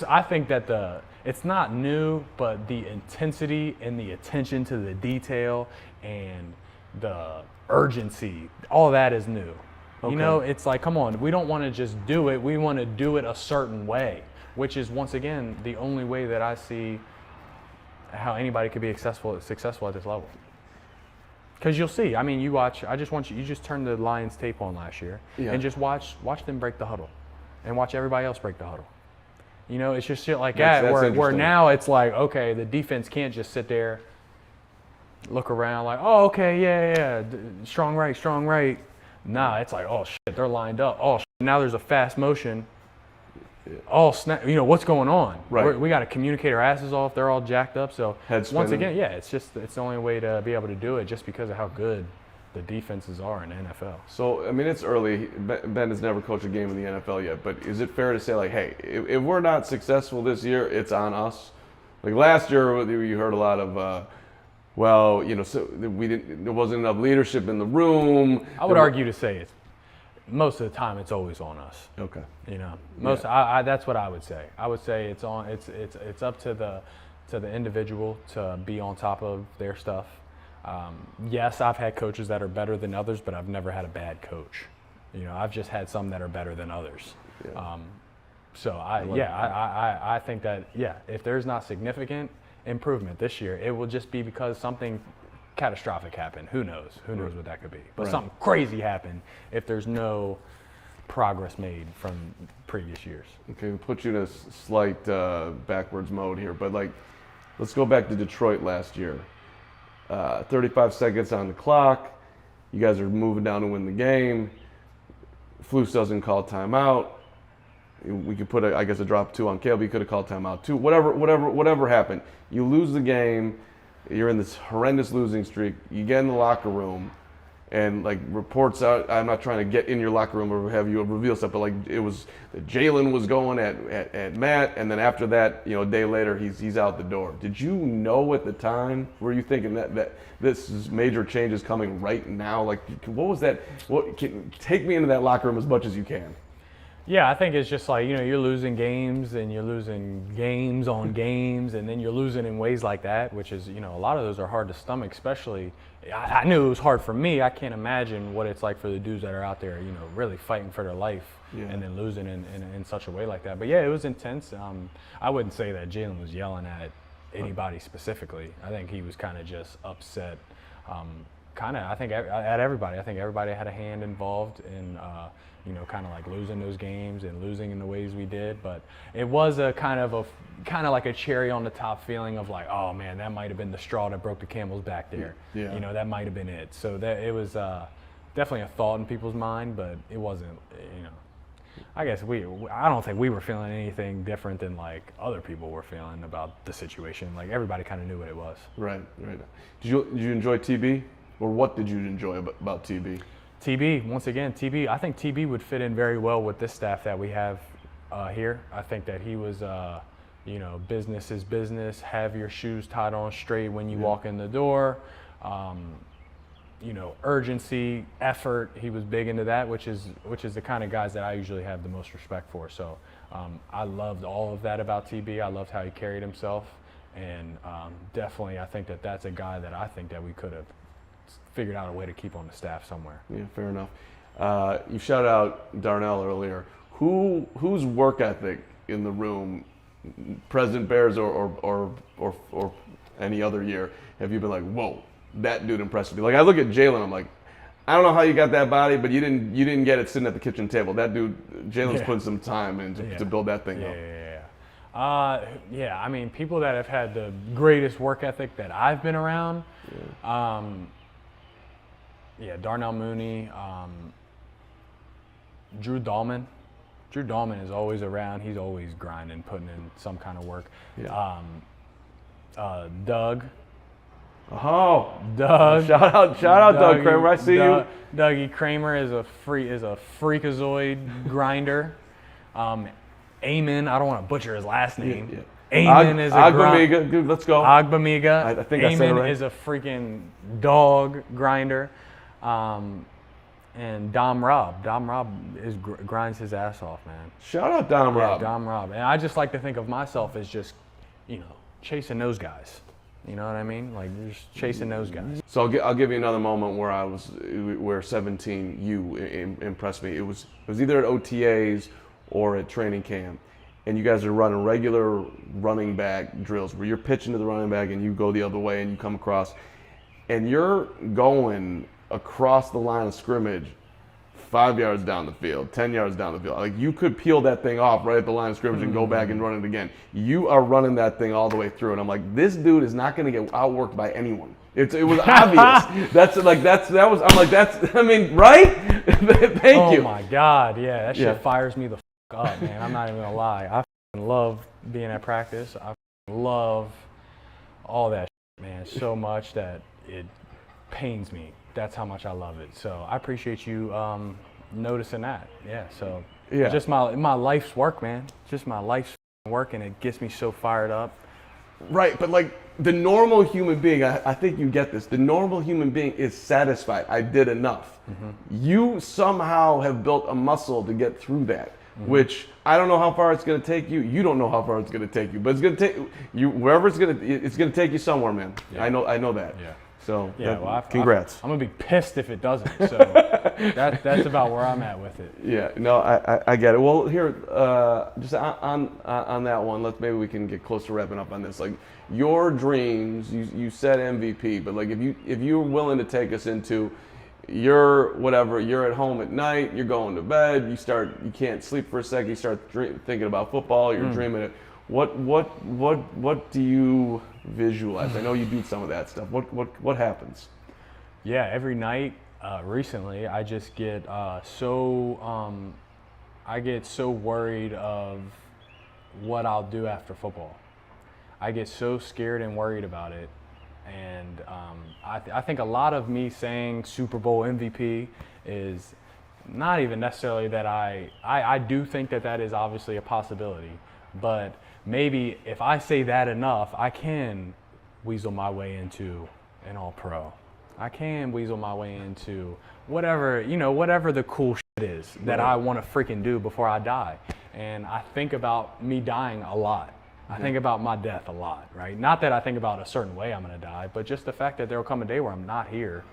I think that it's not new, but the intensity and the attention to the detail and the urgency, all that is new. Okay. It's like, come on, we don't want to just do it. We want to do it a certain way, which is once again the only way that I see how anybody could be successful at this level. Because you'll see. I mean, you watch. I just want you just turn the Lions tape on last year and just watch them break the huddle, and watch everybody else break the huddle. It's just shit like that. Where now it's like, okay, the defense can't just sit there, look around like, oh, okay, yeah, strong right. Nah, it's like, oh shit, they're lined up. Oh shit, now there's a fast motion. Oh snap! What's going on? Right. We got to communicate our asses off. They're all jacked up. So once again, it's the only way to be able to do it, just because of how good the defenses are in the NFL. So I mean, it's early. Ben has never coached a game in the NFL yet, but is it fair to say, like, hey, if we're not successful this year, it's on us? Like last year, you heard a lot of, so there wasn't enough leadership in the room. I would argue to say it's. Most of the time, it's always on us. Okay. That's what I would say. I would say it's up to the individual to be on top of their stuff. Yes, I've had coaches that are better than others, but I've never had a bad coach. I've just had some that are better than others. Yeah. I think that if there's not significant improvement this year, it will just be because something catastrophic happened. Who knows? Who knows what that could be? But something crazy happened if there's no progress made from previous years. Okay, we'll put you in a slight backwards mode here, but let's go back to Detroit last year. 35 seconds on the clock. You guys are moving down to win the game. Flus doesn't call timeout. we could put, I guess, a drop 2 on Caleb. You could have called timeout too. Whatever happened. You lose the game. You're in this horrendous losing streak. You get in the locker room, and like reports out. I'm not trying to get in your locker room or have you reveal stuff, but like it was Jalen was going at Matt, and then after that, a day later he's out the door. Did you know at the time? Were you thinking that this is major changes coming right now? Like, what was that? Take me into that locker room as much as you can. Yeah, I think it's just like, you're losing games and you're losing games on games, and then you're losing in ways like that, which is, a lot of those are hard to stomach, especially, I knew it was hard for me. I can't imagine what it's like for the dudes that are out there, really fighting for their life and then losing in such a way like that. But yeah, it was intense. I wouldn't say that Jalen was yelling at anybody specifically. I think he was kind of just upset, I think at everybody. I think everybody had a hand involved in, kind of like losing those games and losing in the ways we did. But it was a kind of like a cherry on the top feeling of like, oh man, that might have been the straw that broke the camel's back there. Yeah. That might have been it. So that it was definitely a thought in people's mind, but it wasn't. I guess I don't think we were feeling anything different than like other people were feeling about the situation. Like everybody kind of knew what it was. Right. Did you enjoy TB, or what did you enjoy about TB? TB, once again, I think TB would fit in very well with this staff that we have here. I think that he was, business is business. Have your shoes tied on straight when you walk in the door. Urgency, effort. He was big into that, which is the kind of guys that I usually have the most respect for. So I loved all of that about TB. I loved how he carried himself, and definitely I think that that's a guy that I think that we could have figured out a way to keep on the staff somewhere. Yeah, fair enough. You shouted out Darnell earlier. Whose work ethic in the room, President Bears or any other year, have you been like, whoa, that dude impressed me? Like I look at Jalen, I'm like, I don't know how you got that body, but you didn't get it sitting at the kitchen table. That dude, Jalen's putting some time in to build that thing up. I mean, people that have had the greatest work ethic that I've been around. Darnell Mooney, Drew Dahlman. Drew Dahlman is always around. He's always grinding, putting in some kind of work. Doug. Oh, Doug! Shout out, Doug Kramer. I see you. Dougie Kramer is a freakazoid grinder. Eamon, I don't want to butcher his last name. Eamon is a Agbamiga. Dude, let's go. Agbamiga. I think I said it right. Eamon is a freaking dog grinder. And Dom Robb. Dom Robb grinds his ass off, man. Shout out Dom Robb. Dom Robb. And I just like to think of myself as just, chasing those guys. You know what I mean? Like just chasing those guys. So I'll give you another moment where 17 you impressed me. It was either at OTAs or at training camp, and you guys are running regular running back drills where you're pitching to the running back and you go the other way and you come across, and you're going across the line of scrimmage 5 yards down the field, 10 yards down the field. Like you could peel that thing off right at the line of scrimmage and go back and run it again. You are running that thing all the way through, and I'm like, this dude is not going to get outworked by anyone. It was obvious. Right? Thank you. Oh my God, yeah, that shit fires me the up, man. I'm not even gonna lie. I love being at practice. I love all that shit, man, so much that it pains me. That's how much I love it. So I appreciate you noticing that. Yeah. So just my life's work, man. Just my life's work, and it gets me so fired up. Right, but like the normal human being, I think you get this. The normal human being is satisfied. I did enough. You somehow have built a muscle to get through that, which I don't know how far it's going to take you. You don't know how far it's going to take you, but it's going to take you wherever it's going to take you somewhere, man. Yeah. I know that. Yeah. So congrats. I'm gonna be pissed if it doesn't. So that's about where I'm at with it. Yeah, no, I get it. Well, here, just on that one, maybe we can get close to wrapping up on this. Like your dreams, you said MVP, but like if you're willing to take us into you're at home at night, you're going to bed, you can't sleep for a second, you start thinking about football, you're dreaming it. What do you visualize? I know you do some of that stuff. What happens? Yeah, every night recently I just get I I get so worried of what I'll do after football. I get so scared and worried about it. And I think a lot of me saying Super Bowl MVP is not even necessarily that I do think that is obviously a possibility. But maybe if I say that enough, I can weasel my way into an All-Pro. I can weasel my way into whatever the cool shit is that I want to freaking do before I die. And I think about me dying a lot. I think about my death a lot, right? Not that I think about a certain way I'm going to die, but just the fact that there will come a day where I'm not here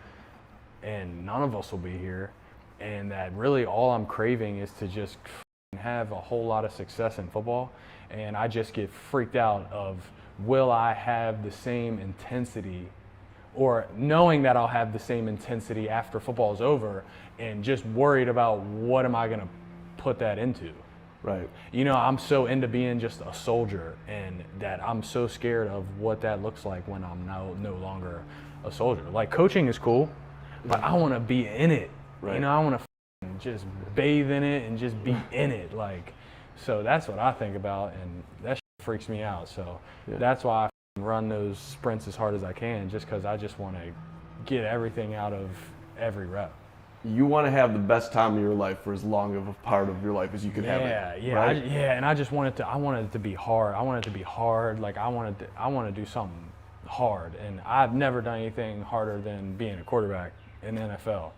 and none of us will be here, and that really all I'm craving is to just have a whole lot of success in football. And I just get freaked out of, will I have the same intensity, or knowing that I'll have the same intensity after football is over, and just worried about what am I going to put that into. Right. You know, I'm so into being just a soldier, and that I'm so scared of what that looks like when I'm no longer a soldier. Like, coaching is cool, but I want to be in it. Right. You know, I want to just bathe in it and just be in it. Like, so that's what I think about, and that shit freaks me out. So that's why I run those sprints as hard as I can, just because I just want to get everything out of every rep. You want to have the best time of your life for as long of a part of your life as you can have it. Yeah, right? And I just wanted it to be hard. I wanted it to be hard. Like, I want to do something hard, and I've never done anything harder than being a quarterback in the NFL.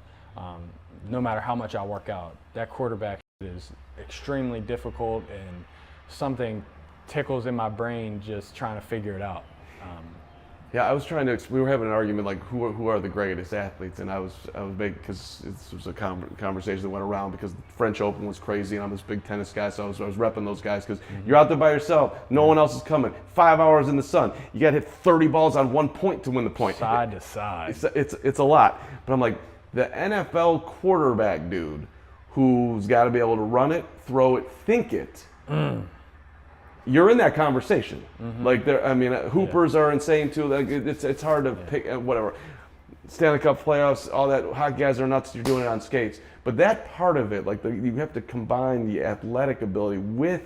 No matter how much I work out, that quarterback is extremely difficult, and something tickles in my brain just trying to figure it out. Yeah, I was trying to. We were having an argument like who are the greatest athletes, and I was big because this was a conversation that went around because the French Open was crazy, and I'm this big tennis guy, so I was repping those guys because you're out there by yourself, no one else is coming, 5 hours in the sun, you got to hit 30 balls on 1 point to win the point. Side to side. It's a lot, but I'm like, the NFL quarterback dude who's got to be able to run it, throw it, think it. You're in that conversation. Like, hoopers are insane too. Like, it's hard to pick whatever. Stanley Cup playoffs, all that. Hockey guys are nuts. You're doing it on skates, but that part of it, like, you have to combine the athletic ability with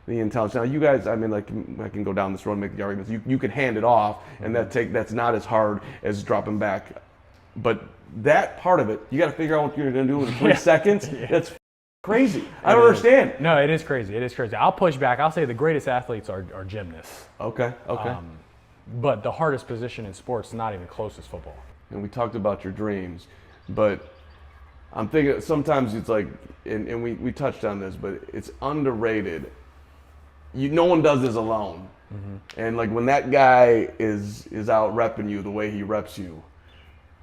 the intelligence. Now, you guys, I can go down this road and make the arguments. You can hand it off, and that's not as hard as dropping back. But that part of it, you got to figure out what you're going to do in 3 seconds. That's crazy. I don't understand. No, it is crazy. It is crazy. I'll push back. I'll say the greatest athletes are gymnasts. Okay. But the hardest position in sports is not even close as football. And we talked about your dreams, but I'm thinking sometimes it's like, and we touched on this, but it's underrated. No one does this alone. And like, when that guy is out repping you the way he reps you,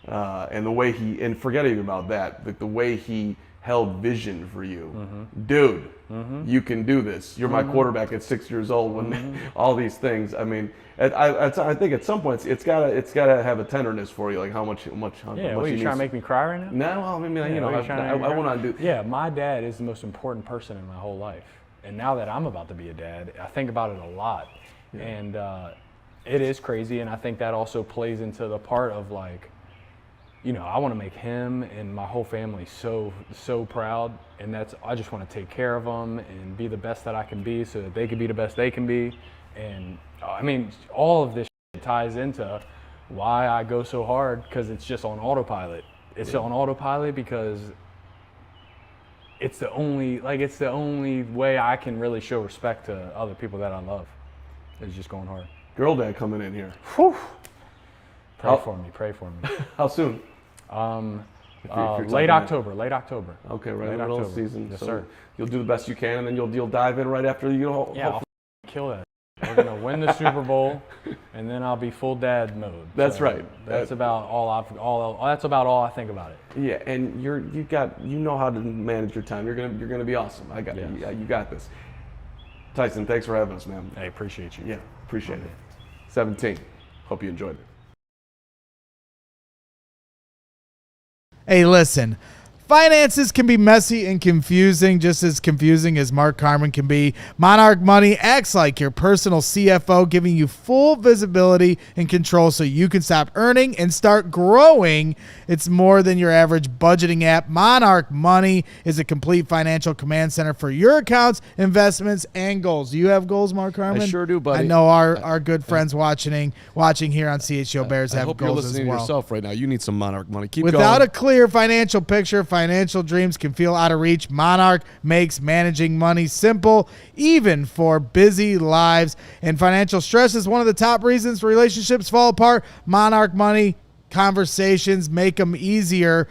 and the way and forgetting about that, like the way he held vision for you. Dude, you can do this. You're my quarterback at 6 years old when all these things. I mean, I think at some points it's gotta have a tenderness for you, like how much. Yeah, what, you trying to make me cry right now? No, I mean, I want to do. Yeah, my dad is the most important person in my whole life. And now that I'm about to be a dad, I think about it a lot. Yeah. And it is crazy, and I think that also plays into the part of, like, you know, I want to make him and my whole family so proud, and I just want to take care of them and be the best that I can be so that they can be the best they can be. And I mean, all of this ties into why I go so hard, because it's just on autopilot. It's on autopilot because it's the only way I can really show respect to other people that I love, is just going hard. Girl dad coming in here. Whew. Pray for me. How soon? Late October. Okay, right in the middle of the season. Yes, so sir. You'll do the best you can, and then you'll dive in right after you know. Yeah, I'll kill that. We're gonna win the Super Bowl, and then I'll be full dad mode. That's right. That's about all. That's about all I think about it. Yeah, and you know how to manage your time. You're gonna be awesome. I got it. You got this. Tyson, thanks for having us, man. I appreciate you. Yeah, appreciate it. 17. Hope you enjoyed it. Hey, listen, Finances can be messy and confusing, just as confusing as Mark Carman can be. Monarch Money acts like your personal CFO, giving you full visibility and control so you can stop earning and start growing. It's more than your average budgeting app. Monarch Money is a complete financial command center for your accounts, investments, and goals. Do you have goals, Mark Carman? I sure do, buddy. I know our good friends watching here on CHGO Bears have goals as well. I hope you're listening to yourself right now. You need some Monarch Money. Keep Without going. a clear financial picture, financial dreams can feel out of reach. Monarch makes managing money simple, even for busy lives. And financial stress is one of the top reasons relationships fall apart. Monarch Money conversations make them easier.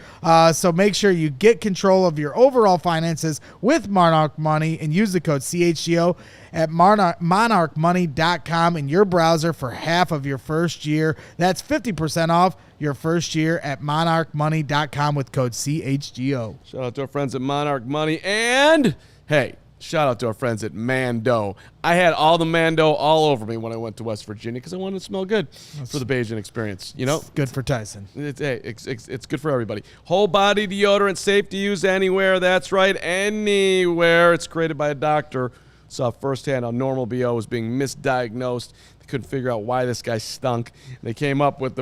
So make sure you get control of your overall finances with Monarch Money and use the code CHGO at monarchmoney.com in your browser for half of your first year. That's 50% off your first year at monarchmoney.com with code CHGO. Shout out to our friends at Monarch Money. And, hey, shout out to our friends at Mando. I had all the Mando all over me when I went to West Virginia because I wanted to smell good for the Bagent experience. You know, It's good for Tyson. It's good for everybody. Whole body deodorant, safe to use anywhere. That's right, anywhere. It's created by a doctor. Saw firsthand how normal BO was being misdiagnosed. They couldn't figure out why this guy stunk. They came up with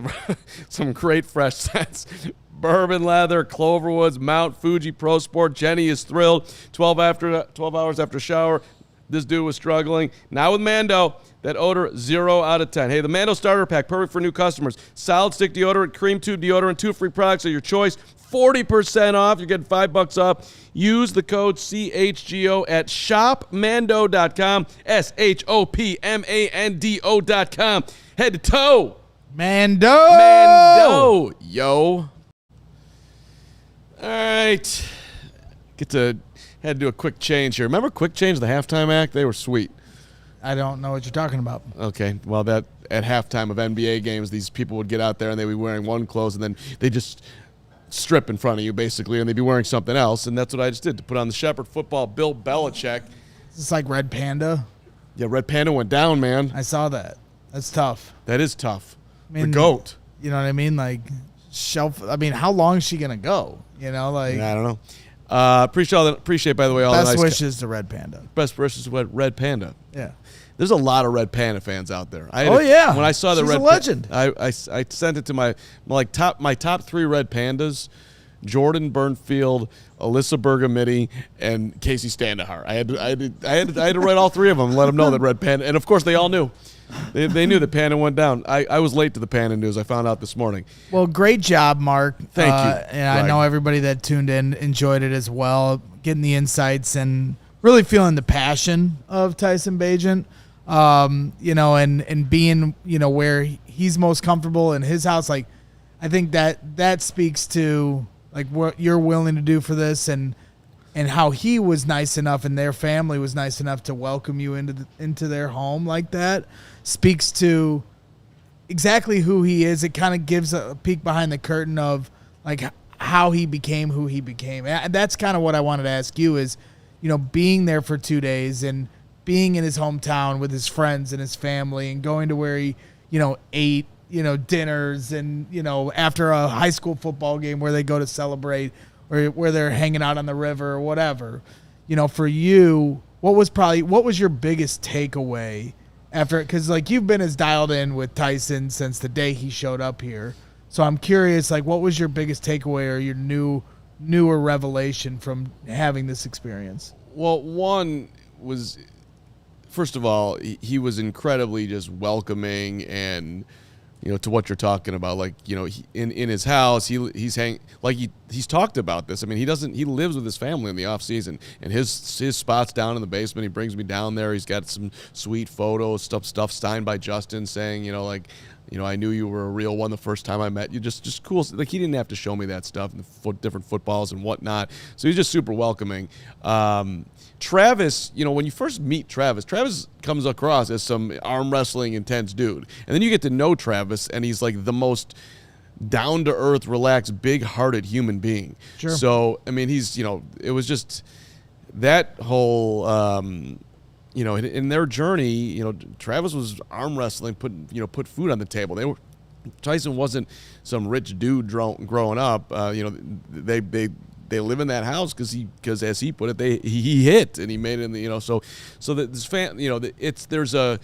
some great fresh scents. Bourbon leather, Cloverwoods, Mount Fuji Pro Sport. Jenny is thrilled. 12 hours after shower, this dude was struggling. Now with Mando, that odor 0 out of 10. Hey, the Mando starter pack, perfect for new customers. Solid stick deodorant, cream tube deodorant, 2 free products of your choice. 40% off. You're getting $5 off. Use the code CHGO at shopmando.com. SHOPMANDO.com. Head to toe. Mando. Yo. All right. Had to do a quick change here. Remember Quick Change, the halftime act? They were sweet. I don't know what you're talking about. Okay. Well, that at halftime of NBA games, these people would get out there and they'd be wearing one clothes and then they just strip in front of you, basically, and they'd be wearing something else. And that's what I just did to put on the Shepard football Bill Belichick. It's like Red Panda. Yeah, Red Panda went down, man. I saw that. That's tough. That is tough. I mean, the GOAT. You know what I mean? Like, how long is she going to go? You know, like. Yeah, I don't know. Appreciate, by the way, all the nice best wishes to Red Panda. Best wishes to Red Panda. Yeah. There's a lot of Red Panda fans out there. Yeah. When I saw the She's Red a legend. I sent it to my top 3 Red Pandas: Jordan Burnfield, Alyssa Bergamini, and Casey Standahar. I had to write all 3 of them and let them know that Red Panda, and of course they all knew. They knew that Panda went down. I was late to the Panda news. I found out this morning. Well, great job, Mark. Thank you. And I know everybody that tuned in enjoyed it as well, getting the insights and really feeling the passion of Tyson Bagent. You know, and being, you know, where he's most comfortable in his house. Like, I think that speaks to like what you're willing to do for this and how he was nice enough and their family was nice enough to welcome you into their home like that. Speaks to exactly who he is. It kind of gives a peek behind the curtain of like how he became who he became. And that's kind of what I wanted to ask you is, you know, being there for 2 days and being in his hometown with his friends and his family and going to where he, you know, ate, you know, dinners and, you know, after a high school football game where they go to celebrate or where they're hanging out on the river or whatever. You know, for you, what was your biggest takeaway after, because like you've been as dialed in with Tyson since the day he showed up here. So I'm curious, like, what was your biggest takeaway or your newer revelation from having this experience? Well, one was, first of all, he was incredibly just welcoming and, you know, to what you're talking about. Like, you know, in his house, he's talked about this. I mean, he lives with his family in the off season, and his spot's down in the basement. He brings me down there. He's got some sweet photos, stuff signed by Justin saying, you know, like, you know, I knew you were a real one the first time I met you. Just cool. Like, he didn't have to show me that stuff and the different footballs and whatnot. So he's just super welcoming. Travis, you know, when you first meet Travis comes across as some arm wrestling intense dude. And then you get to know Travis, and he's like the most down-to-earth, relaxed, big-hearted human being. Sure. So, I mean, he's, you know, it was just that whole, you know, in their journey, you know, Travis was arm wrestling, put food on the table. Tyson wasn't some rich dude growing up. You know, they they live in that house because as he put it, he hit and he made it in the so that this there's a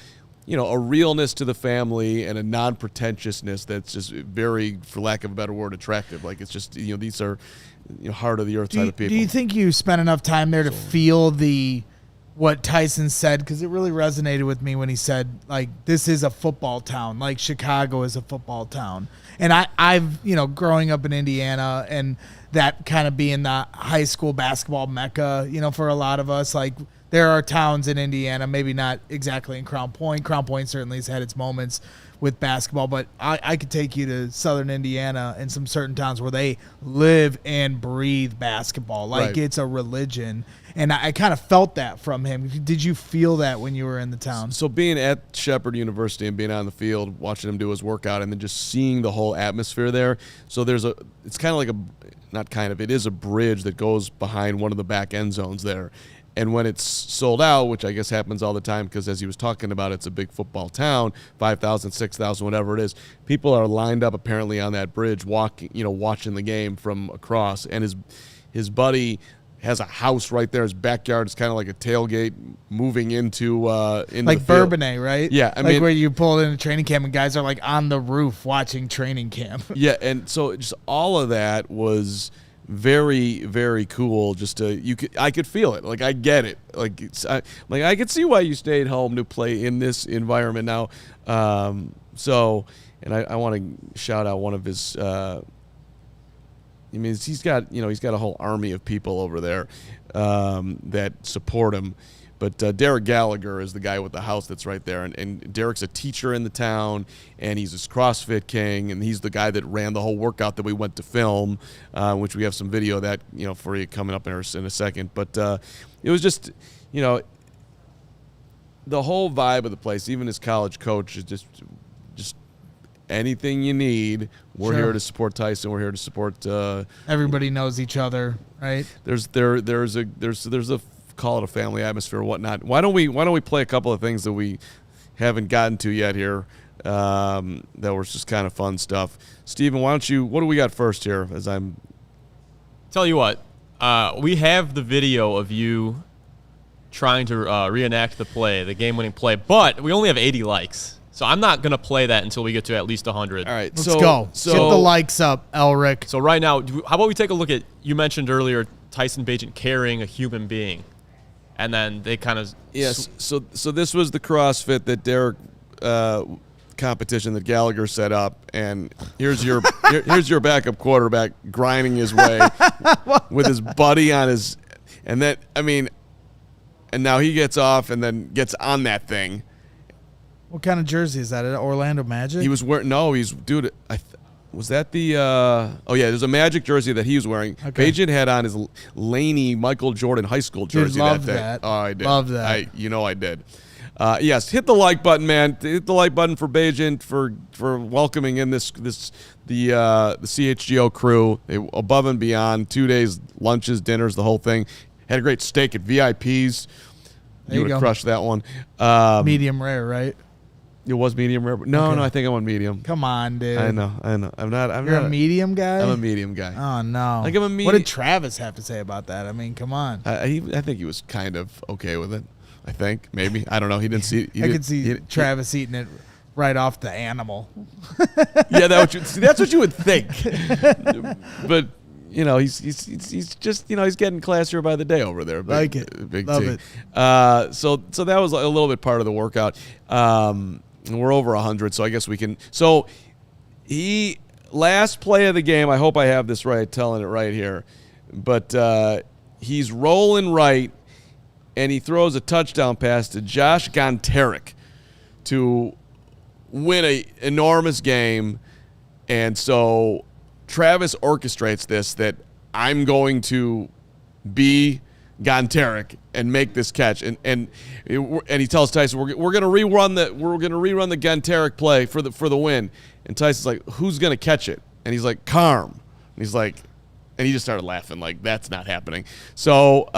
a realness to the family and a non-pretentiousness that's just very, for lack of a better word, attractive. Like it's just these are heart of the earth type of people. Do you think you spent enough time there to feel what Tyson said? Because it really resonated with me when he said, like, this is a football town, like Chicago is a football town. And I've growing up in Indiana and that kind of being the high school basketball mecca, for a lot of us, like there are towns in Indiana, maybe not exactly in Crown Point. Crown Point certainly has had its moments with basketball, but I could take you to southern Indiana and some certain towns where they live and breathe basketball. Like It's a religion. And I kind of felt that from him. Did you feel that when you were in the town? So being at Shepard University and being on the field, watching him do his workout, and then just seeing the whole atmosphere there. So it's kind of like it is a bridge that goes behind one of the back end zones there. And when it's sold out, which I guess happens all the time because as he was talking about, it's a big football town, 5,000, 6,000, whatever it is, people are lined up apparently on that bridge watching the game from across. And his buddy has a house right there. His backyard is kind of like a tailgate moving into like Bourbonnais, right? Yeah, I mean where you pull in a training camp and guys are like on the roof watching training camp. Yeah, and so just all of that was very, very cool. I could feel it. Like I get it. Like I could see why you stayed home to play in this environment now. And I want to shout out one of his. He's got a whole army of people over there that support him. But Derek Gallagher is the guy with the house that's right there. And Derek's a teacher in the town, and he's this CrossFit king, and he's the guy that ran the whole workout that we went to film, which we have some video of that for you coming up in a second. But it was just, the whole vibe of the place, even his college coach, is just anything you need. We're here to support Tyson. We're here to support. Everybody knows each other, right? There's a call it a family atmosphere or whatnot. Why don't we play a couple of things that we haven't gotten to yet here? That was just kind of fun stuff. Steven, what do we got first here? Tell you what, we have the video of you trying to reenact the game-winning play, but we only have 80 likes. So I'm not going to play that until we get to at least 100. All right. Let's go. Get the likes up, Elric. So right now, how about we take a look at, you mentioned earlier, Tyson Bagent carrying a human being. And then they kind of... Yes. So this was the CrossFit that Derek competition that Gallagher set up. And here's your backup quarterback grinding his way with his buddy on his... And now he gets off and then gets on that thing. What kind of jersey is that? Orlando Magic? He was wearing. No, was that the? There's a Magic jersey that he was wearing. Okay. Bagent had on his Laney Michael Jordan high school jersey that day. That. Oh, I did. Love that. I did. Yes, hit the like button, man. Hit the like button for Bagent for welcoming in the CHGO crew. Above and beyond. 2 days, lunches, dinners, the whole thing. Had a great steak at VIPs. You would have crushed that one. Medium rare, right? It was medium rare. No, I think I went medium. Come on, dude. I know. I'm not. You're a medium guy? I'm a medium guy. Oh, no. Like I'm a medium. What did Travis have to say about that? I mean, come on. I think he was kind of okay with it. I think. Maybe. I don't know. He didn't see it. I could see Travis eating it right off the animal. Yeah, that's what you would think. But... he's just he's getting classier by the day over there. Like it, big love T. it. So that was a little bit part of the workout. We're over 100, so I guess we can. So he last play of the game. I hope I have this right, telling it right here, but he's rolling right, and he throws a touchdown pass to Josh Gontarek to win an enormous game, and so. Travis orchestrates this that I'm going to be Gontarek and make this catch, and he tells Tyson we're going to rerun the Gontarek play for the win, and Tyson's like, who's going to catch it? And he's like, Carm. And he's like, and he just started laughing like that's not happening. So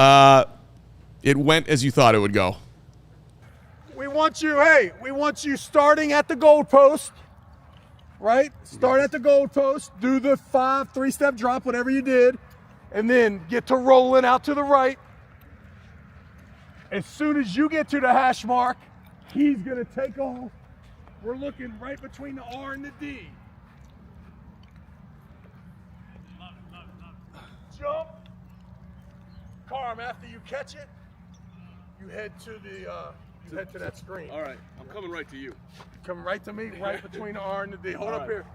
it went as you thought it would go. We want you starting at the goal post. Right? Start at the goal post, do the 3-step drop, whatever you did. and then get to rolling out to the right. As soon as you get to the hash mark, he's going to take off. We're looking right between the R and the D. Jump. Carm, after you catch it, you head to that screen. All right, I'm coming right to you. Come right to me, right between the R and the D. Hold up here.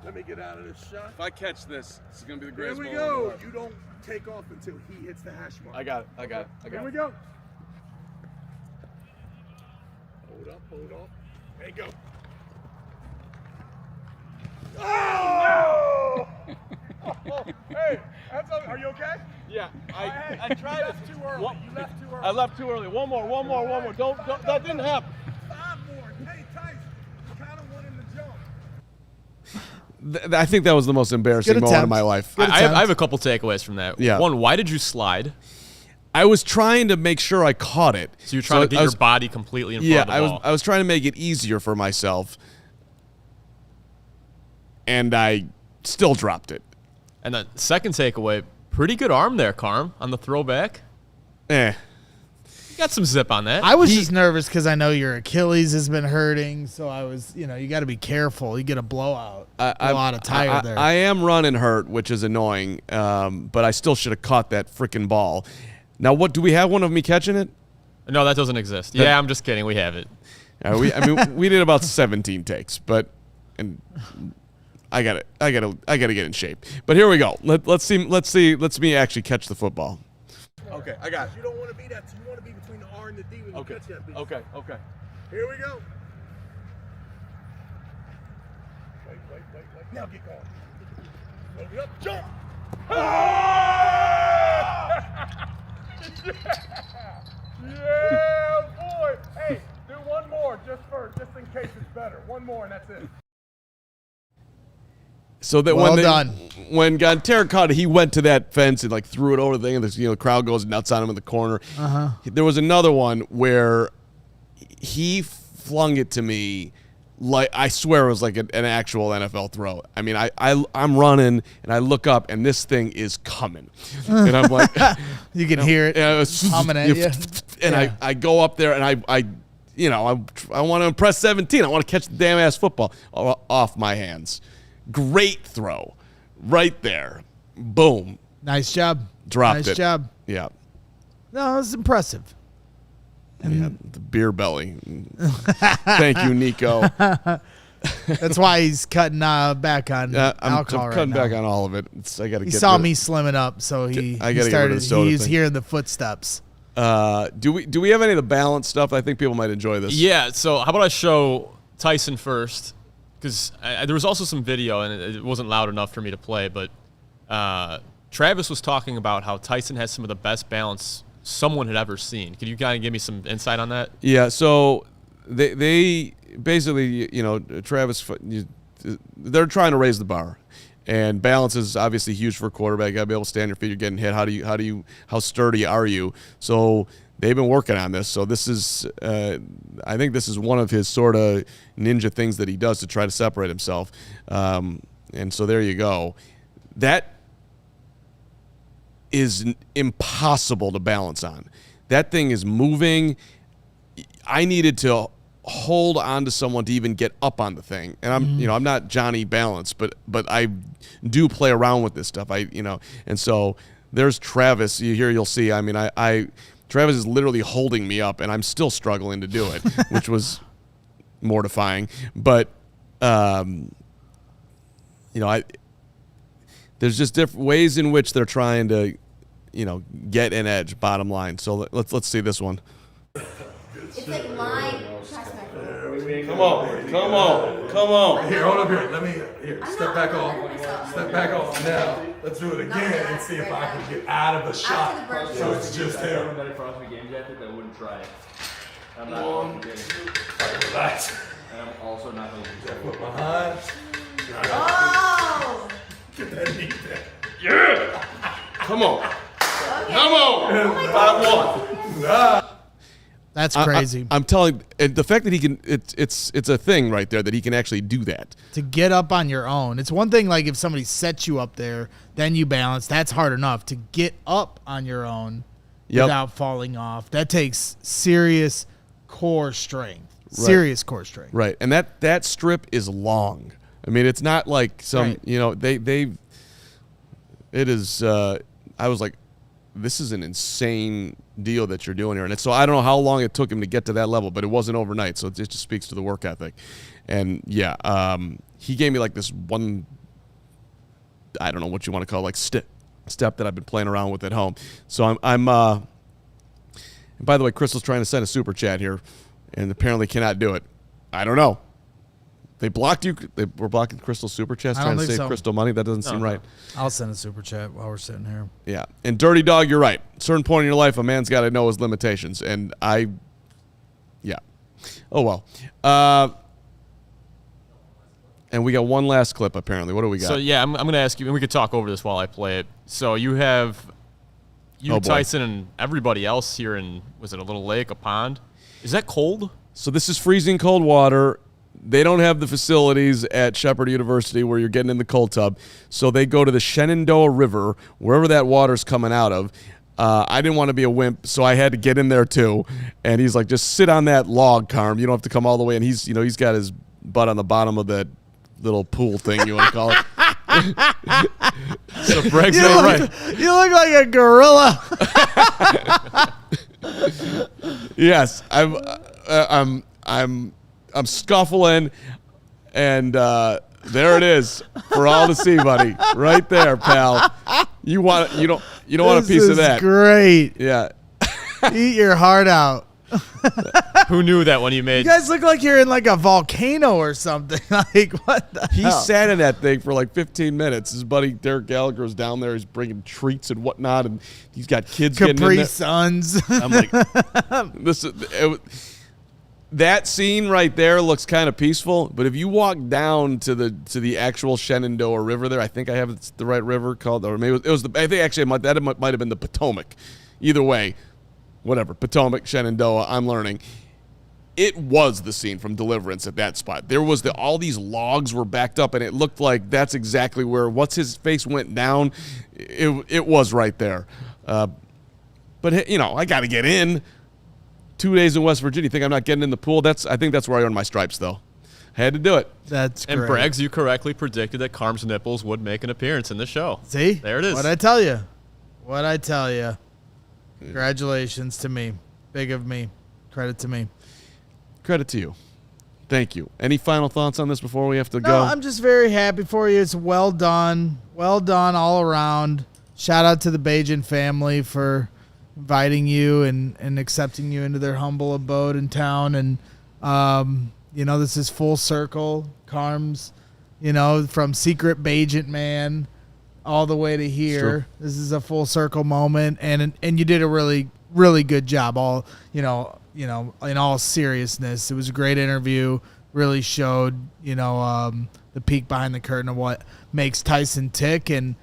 Let me get out of this shot. If I catch this, it's going to be the greatest Here we moment. go. You don't take off until he hits the hash mark. I got it. Here we go. Hold up. And go. Oh! Hey, are you okay? Yeah, I tried it too early. You left too early. I left too early. One more. Don't that didn't happen. 5 more. Hey, Tyson, you kind of wanted to jump. I think that was the most embarrassing Good moment of attempt. my life. I have a couple takeaways from that. Yeah. One, why did you slide? I was trying to make sure I caught it. So you're trying to get your body completely in front of the ball. I was trying to make it easier for myself, and I still dropped it. And the second takeaway, pretty good arm there, Carm, on the throwback. You got some zip on that. I was just nervous because I know your Achilles has been hurting, so I was, you got to be careful. You get a blowout, blow out a tire there. I am running hurt, which is annoying, but I still should have caught that freaking ball. Now, do we have one of me catching it? No, that doesn't exist. Yeah, I'm just kidding. We have it. We did about 17 takes, and I gotta get in shape. But here we go. Let's me actually catch the football. Okay, I got it. You don't want to be that. You want to be between the R and the D when you catch that beat. Okay. Here we go. Wait. Now get going. Load it up. Jump. Yeah, boy. Hey, do one more just in case it's better. One more and that's it. So that when Terry caught it, he went to that fence and threw it over the thing, and the crowd goes nuts on him in the corner. There was another one where he flung it to me like I swear it was like an actual NFL throw. I mean, I'm running and I look up and this thing is coming, and I'm like, you can hear it humming at you. And I go up there and I want to impress 17. I want to catch the damn ass football off my hands. Great throw, right there. Boom. Nice job. Dropped it. Nice job. Yeah. No, it was impressive. Yeah, the beer belly. Thank you, Nico. That's why he's cutting back on alcohol I'm right cutting now. back on all of it. He saw me slimming up, so he started. He's hearing the footsteps. Do we have any of the balance stuff? I think people might enjoy this. Yeah. So how about I show Tyson first? Because there was also some video, and it wasn't loud enough for me to play, but Travis was talking about how Tyson has some of the best balance someone had ever seen. Could you kind of give me some insight on that? Yeah, so they basically, Travis, they're trying to raise the bar. And balance is obviously huge for a quarterback. You got to be able to stand on your feet. You're getting hit. How sturdy are you? So they've been working on this. So this is, I think this is one of his sort of ninja things that he does to try to separate himself. And so there you go. That is impossible to balance on. That thing is moving. I needed to hold on to someone to even get up on the thing. And I'm not Johnny Balance, but I do play around with this stuff. And so there's Travis. You'll see. I mean, Travis is literally holding me up, and I'm still struggling to do it, which was mortifying. But there's just different ways in which they're trying to, get an edge. Bottom line. So let's see this one. It's like my Come on. Here, hold up here. Step back off. Now, let's do it again and see if I can get out of the shot. So it's just him. I wouldn't try it. I'm not One, going to two. Relax. And I'm also not going to Foot behind. Oh! Get that knee there. Yeah. Come on. Okay. Come on. 5-1. That That's crazy. I'm telling, and the fact that he can, it's a thing right there that he can actually do that. To get up on your own. It's one thing like if somebody sets you up there, then you balance. That's hard enough. To get up on your own without falling off, that takes serious core strength. Right. Serious core strength. Right, and that strip is long. I mean, it's not like some, it is, I was like, this is an insane deal that you're doing here. And so I don't know how long it took him to get to that level, but it wasn't overnight. So it just speaks to the work ethic. And he gave me like this one, I don't know what you want to call it, like step that I've been playing around with at home. So I'm and by the way, Crystal's trying to send a super chat here and apparently cannot do it. I don't know. They blocked you. They were blocking Crystal's super chats, trying to save Crystal money. That doesn't seem right. I'll send a super chat while we're sitting here. Yeah. And Dirty Dog, you're right. At a certain point in your life, a man's got to know his limitations. And oh, well. And we got one last clip, apparently. What do we got? So, I'm going to ask you, and we could talk over this while I play it. So, you have Tyson, and everybody else here in, was it a little lake, a pond? Is that cold? So, this is freezing cold water. They don't have the facilities at Shepard University where you're getting in the cold tub. So they go to the Shenandoah River, wherever that water's coming out of. I didn't want to be a wimp, so I had to get in there too. And he's like, just sit on that log, Carm. You don't have to come all the way. And he's got his butt on the bottom of that little pool thing, you want to call it. So Breg's right. You look like a gorilla. Yes, I'm scuffling, and there it is for all to see, buddy. Right there, pal. You don't want a piece of that. Great. Yeah. Eat your heart out. Who knew that when you made? You guys look like you're in like a volcano or something. Like what the He hell? sat in that thing for like 15 minutes. His buddy Derek Gallagher is down there. He's bringing treats and whatnot, and he's got kids getting in Capri there. Suns. I'm like, that scene right there looks kind of peaceful, but if you walk down to the actual Shenandoah River there, I think I have the right river called, or maybe it was I think actually it might have been the Potomac. Either way, whatever, Potomac, Shenandoah, I'm learning. It was the scene from Deliverance at that spot. There was all these logs were backed up, and it looked like that's exactly where what's-his-face went down. It was right there. But, I got to get in. 2 days in West Virginia. Think I'm not getting in the pool? I think that's where I earned my stripes, though. I had to do it. That's great. And Breggs, you correctly predicted that Carm's nipples would make an appearance in the show. See? There it is. What'd I tell you? Congratulations to me. Big of me. Credit to me. Credit to you. Thank you. Any final thoughts on this before we have to go? No, I'm just very happy for you. It's well done. Well done all around. Shout out to the Bagent family for inviting you and accepting you into their humble abode in town. And, this is full circle. Carm's, from secret Bagent man all the way to here. Sure. This is a full circle moment. And you did a really, really good job. In all seriousness, it was a great interview. Really showed, the peek behind the curtain of what makes Tyson tick. And,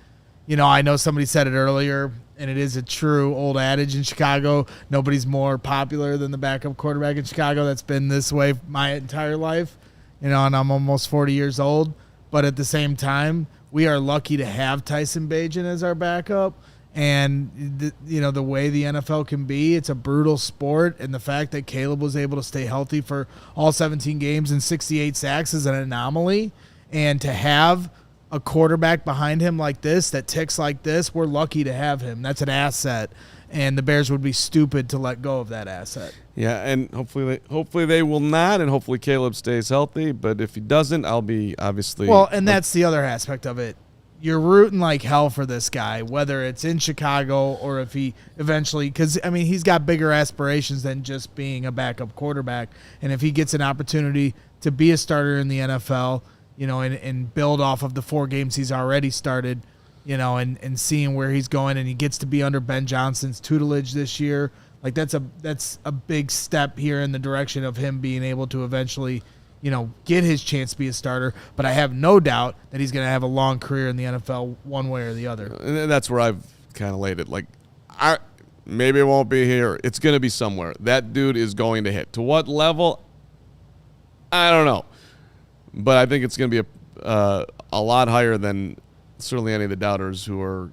I know somebody said it earlier, and it is a true old adage in Chicago. Nobody's more popular than the backup quarterback in Chicago. That's been this way my entire life, and I'm almost 40 years old. But at the same time, we are lucky to have Tyson Bagent as our backup. And, the way the NFL can be, it's a brutal sport. And the fact that Caleb was able to stay healthy for all 17 games and 68 sacks is an anomaly. And to have a quarterback behind him like this, that ticks like this, we're lucky to have him. That's an asset. And the Bears would be stupid to let go of that asset. Yeah, and hopefully they will not, and hopefully Caleb stays healthy. But if he doesn't, I'll be obviously. Well, and that's the other aspect of it. You're rooting like hell for this guy, whether it's in Chicago or if he eventually, because, he's got bigger aspirations than just being a backup quarterback. And if he gets an opportunity to be a starter in the NFL, and build off of the 4 games he's already started, and seeing where he's going, and he gets to be under Ben Johnson's tutelage this year, like that's a big step here in the direction of him being able to eventually, get his chance to be a starter. But I have no doubt that he's going to have a long career in the NFL one way or the other. And that's where I've kind of laid it. Like, Maybe it won't be here. It's going to be somewhere. That dude is going to hit. To what level? I don't know. But I think it's going to be a lot higher than certainly any of the doubters who are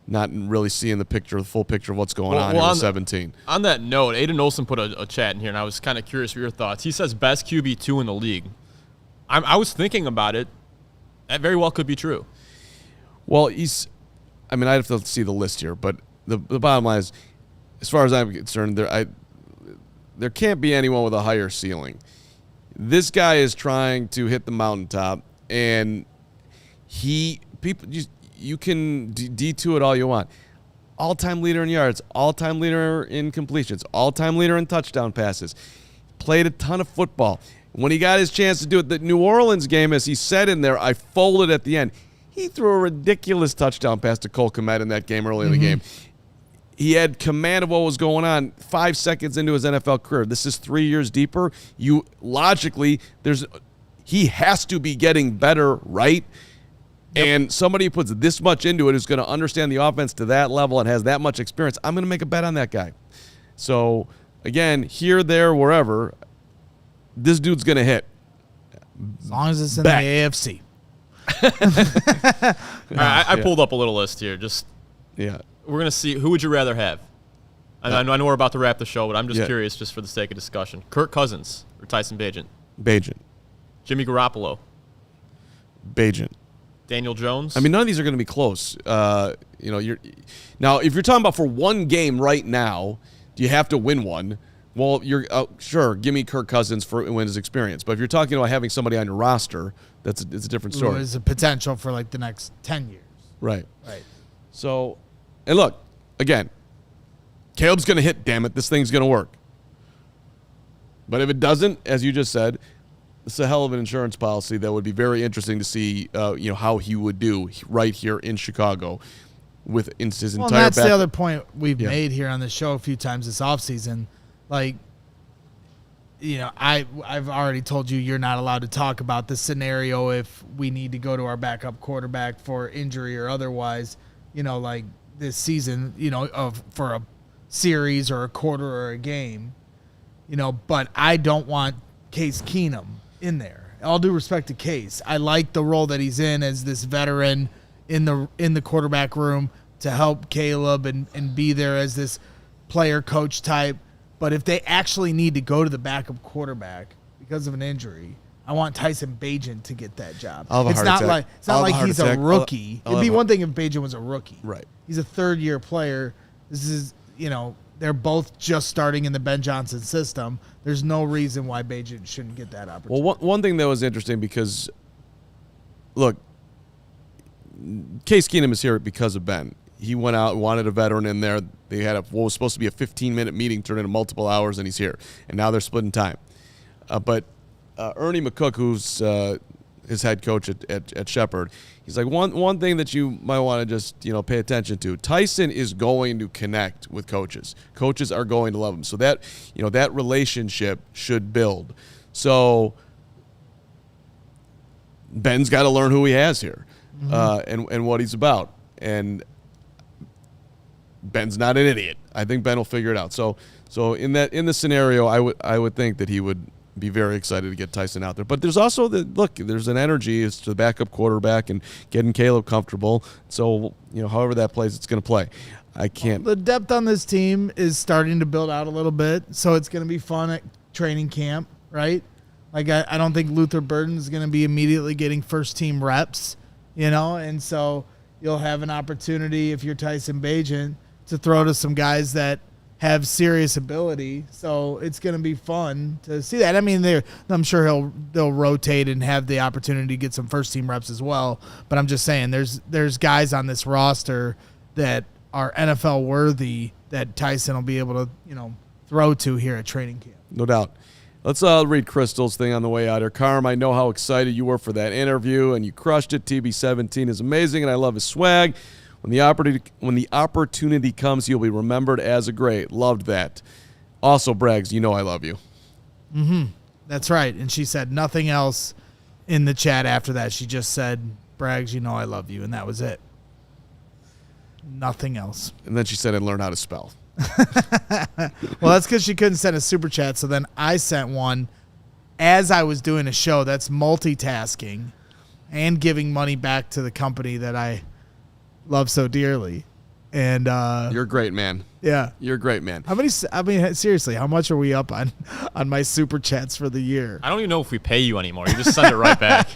not really seeing the full picture of what's going on here with 17. On that note, Aiden Olsen put a chat in here, and I was kind of curious for your thoughts. He says best QB2 in the league. I was thinking about it. That very well could be true. Well, I'd have to see the list here, but the bottom line is, as far as I'm concerned, there can't be anyone with a higher ceiling. This guy is trying to hit the mountaintop, and you can D2 it all you want. All-time leader in yards, all-time leader in completions, all-time leader in touchdown passes. Played a ton of football. When he got his chance to do it, the New Orleans game, as he said in there, I folded at the end. He threw a ridiculous touchdown pass to Cole Kmet in that game early in the game. He had command of what was going on 5 seconds into his NFL career. This is 3 years deeper. He has to be getting better, right? Yep. And somebody who puts this much into it is going to understand the offense to that level and has that much experience. I'm going to make a bet on that guy. So, again, here, there, wherever, this dude's going to hit. As long as it's in the AFC. All right, I pulled up a little list here. We're going to see, who would you rather have? I know we're about to wrap the show, but I'm just curious just for the sake of discussion. Kirk Cousins or Tyson Bagent? Bagent. Jimmy Garoppolo? Bagent. Daniel Jones? None of these are going to be close. Now, if you're talking about for one game right now, do you have to win one? Well, sure, give me Kirk Cousins for his experience. But if you're talking about having somebody on your roster, it's a different story. There's a potential for like the next 10 years. Right. So, and look, again, Caleb's going to hit, damn it. This thing's going to work. But if it doesn't, as you just said, it's a hell of an insurance policy that would be very interesting to see how he would do right here in Chicago with his entire and that's back. The other point we've made here on the show a few times this offseason. Like, I've already told you're not allowed to talk about the scenario if we need to go to our backup quarterback for injury or otherwise, like this season, for a series or a quarter or a game, but I don't want Case Keenum in there. All due respect to Case. I like the role that he's in as this veteran in the quarterback room to help Caleb and be there as this player coach type. But if they actually need to go to the backup quarterback because of an injury, I want Tyson Bagent to get that job. It's not like he's a rookie. It'd be one thing if Bagent was a rookie. Right. He's a third-year player. This is, they're both just starting in the Ben Johnson system. There's no reason why Bagent shouldn't get that opportunity. Well, one thing that was interesting because, look, Case Keenum is here because of Ben. He went out and wanted a veteran in there. They had what was supposed to be a 15-minute meeting turned into multiple hours, and he's here. And now they're splitting time. But Ernie McCook, who's his head coach at Shepard, he's like, one thing that you might want to just pay attention to. Tyson is going to connect with coaches. Coaches are going to love him. So that that relationship should build. So Ben's got to learn who he has here, and what he's about. And Ben's not an idiot. I think Ben will figure it out. So in the scenario, I would think that he would be very excited to get Tyson out there. But there's also there's an energy as to the backup quarterback and getting Caleb comfortable. So however that plays, it's going to play. I can't. The depth on this team is starting to build out a little bit, so it's going to be fun at training camp, right? Like I don't think Luther Burden is going to be immediately getting first team reps, and so you'll have an opportunity if you're Tyson Bagent to throw to some guys that have serious ability. So it's going to be fun to see that. I'm sure they'll rotate and have the opportunity to get some first team reps as well. But I'm just saying there's guys on this roster that are NFL worthy that Tyson will be able to, throw to here at training camp. No doubt. Let's read Crystal's thing on the way out here. Carm, I know how excited you were for that interview, and you crushed it. TB17 is amazing, and I love his swag. When the opportunity comes, you'll be remembered as a great. Loved that. Also, Braggs, I love you. That's right. And she said nothing else in the chat after that. She just said, Braggs, I love you, and that was it. Nothing else. And then she said, and learn how to spell. Well, that's because she couldn't send a super chat. So then I sent one as I was doing a show. That's multitasking and giving money back to the company that I love so dearly. And You're a great man. yeah, You're a great man. how many? I mean, seriously, how much are we up on my super chats for the year? I don't even know if we pay you anymore. You just send it right back.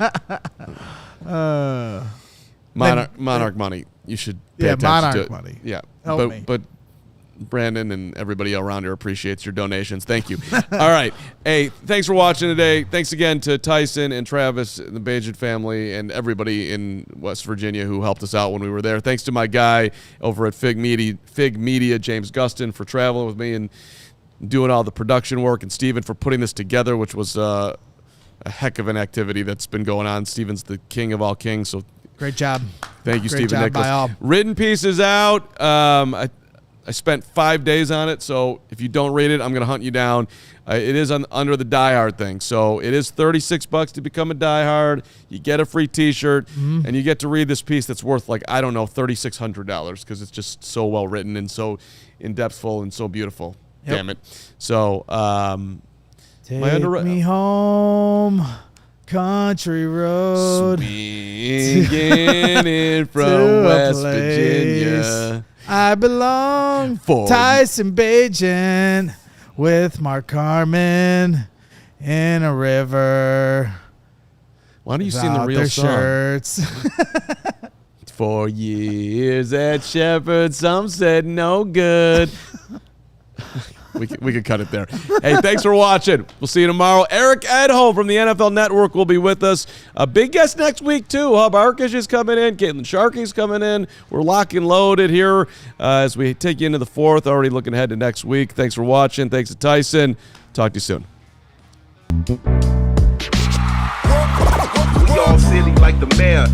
Monarch money. You should pay Yeah, attention Monarch to it. money. Yeah. Help me. But Brandon and everybody around here appreciates your donations. Thank you. All right. Hey, thanks for watching today. Thanks again to Tyson and Travis and the Bagent family and everybody in West Virginia who helped us out when we were there. Thanks to my guy over at Fig Media, James Gustin, for traveling with me and doing all the production work, and Steven for putting this together, which was a heck of an activity that's been going on. Steven's the king of all kings, so Great job. thank you, Great Steven job by Nicholas. all. Written piece is out. I spent 5 days on it, so if you don't read it, I'm going to hunt you down. It is under the Die Hard thing, so it is $36 to become a Die Hard. You get a free T-shirt, and you get to read this piece that's worth, like, I don't know, $3,600 because it's just so well written and so in-depthful and so beautiful. Yep. Damn it. So, Take me home, country road. Swinging in to from a West place Virginia. I belong. For Tyson Bagent with Mark Carman in a river. Why don't you sing the without real their song? shirts. 4 years at Shepard, some said no good. we could cut it there. Hey, thanks for watching. We'll see you tomorrow. Eric Edholm from the NFL Network will be with us. A big guest next week, too. Hub Arkish is coming in. Caitlin Sharkey's coming in. We're lock and loaded here as we take you into the fourth. Already looking ahead to next week. Thanks for watching. Thanks to Tyson. Talk to you soon. We all silly like the mayor.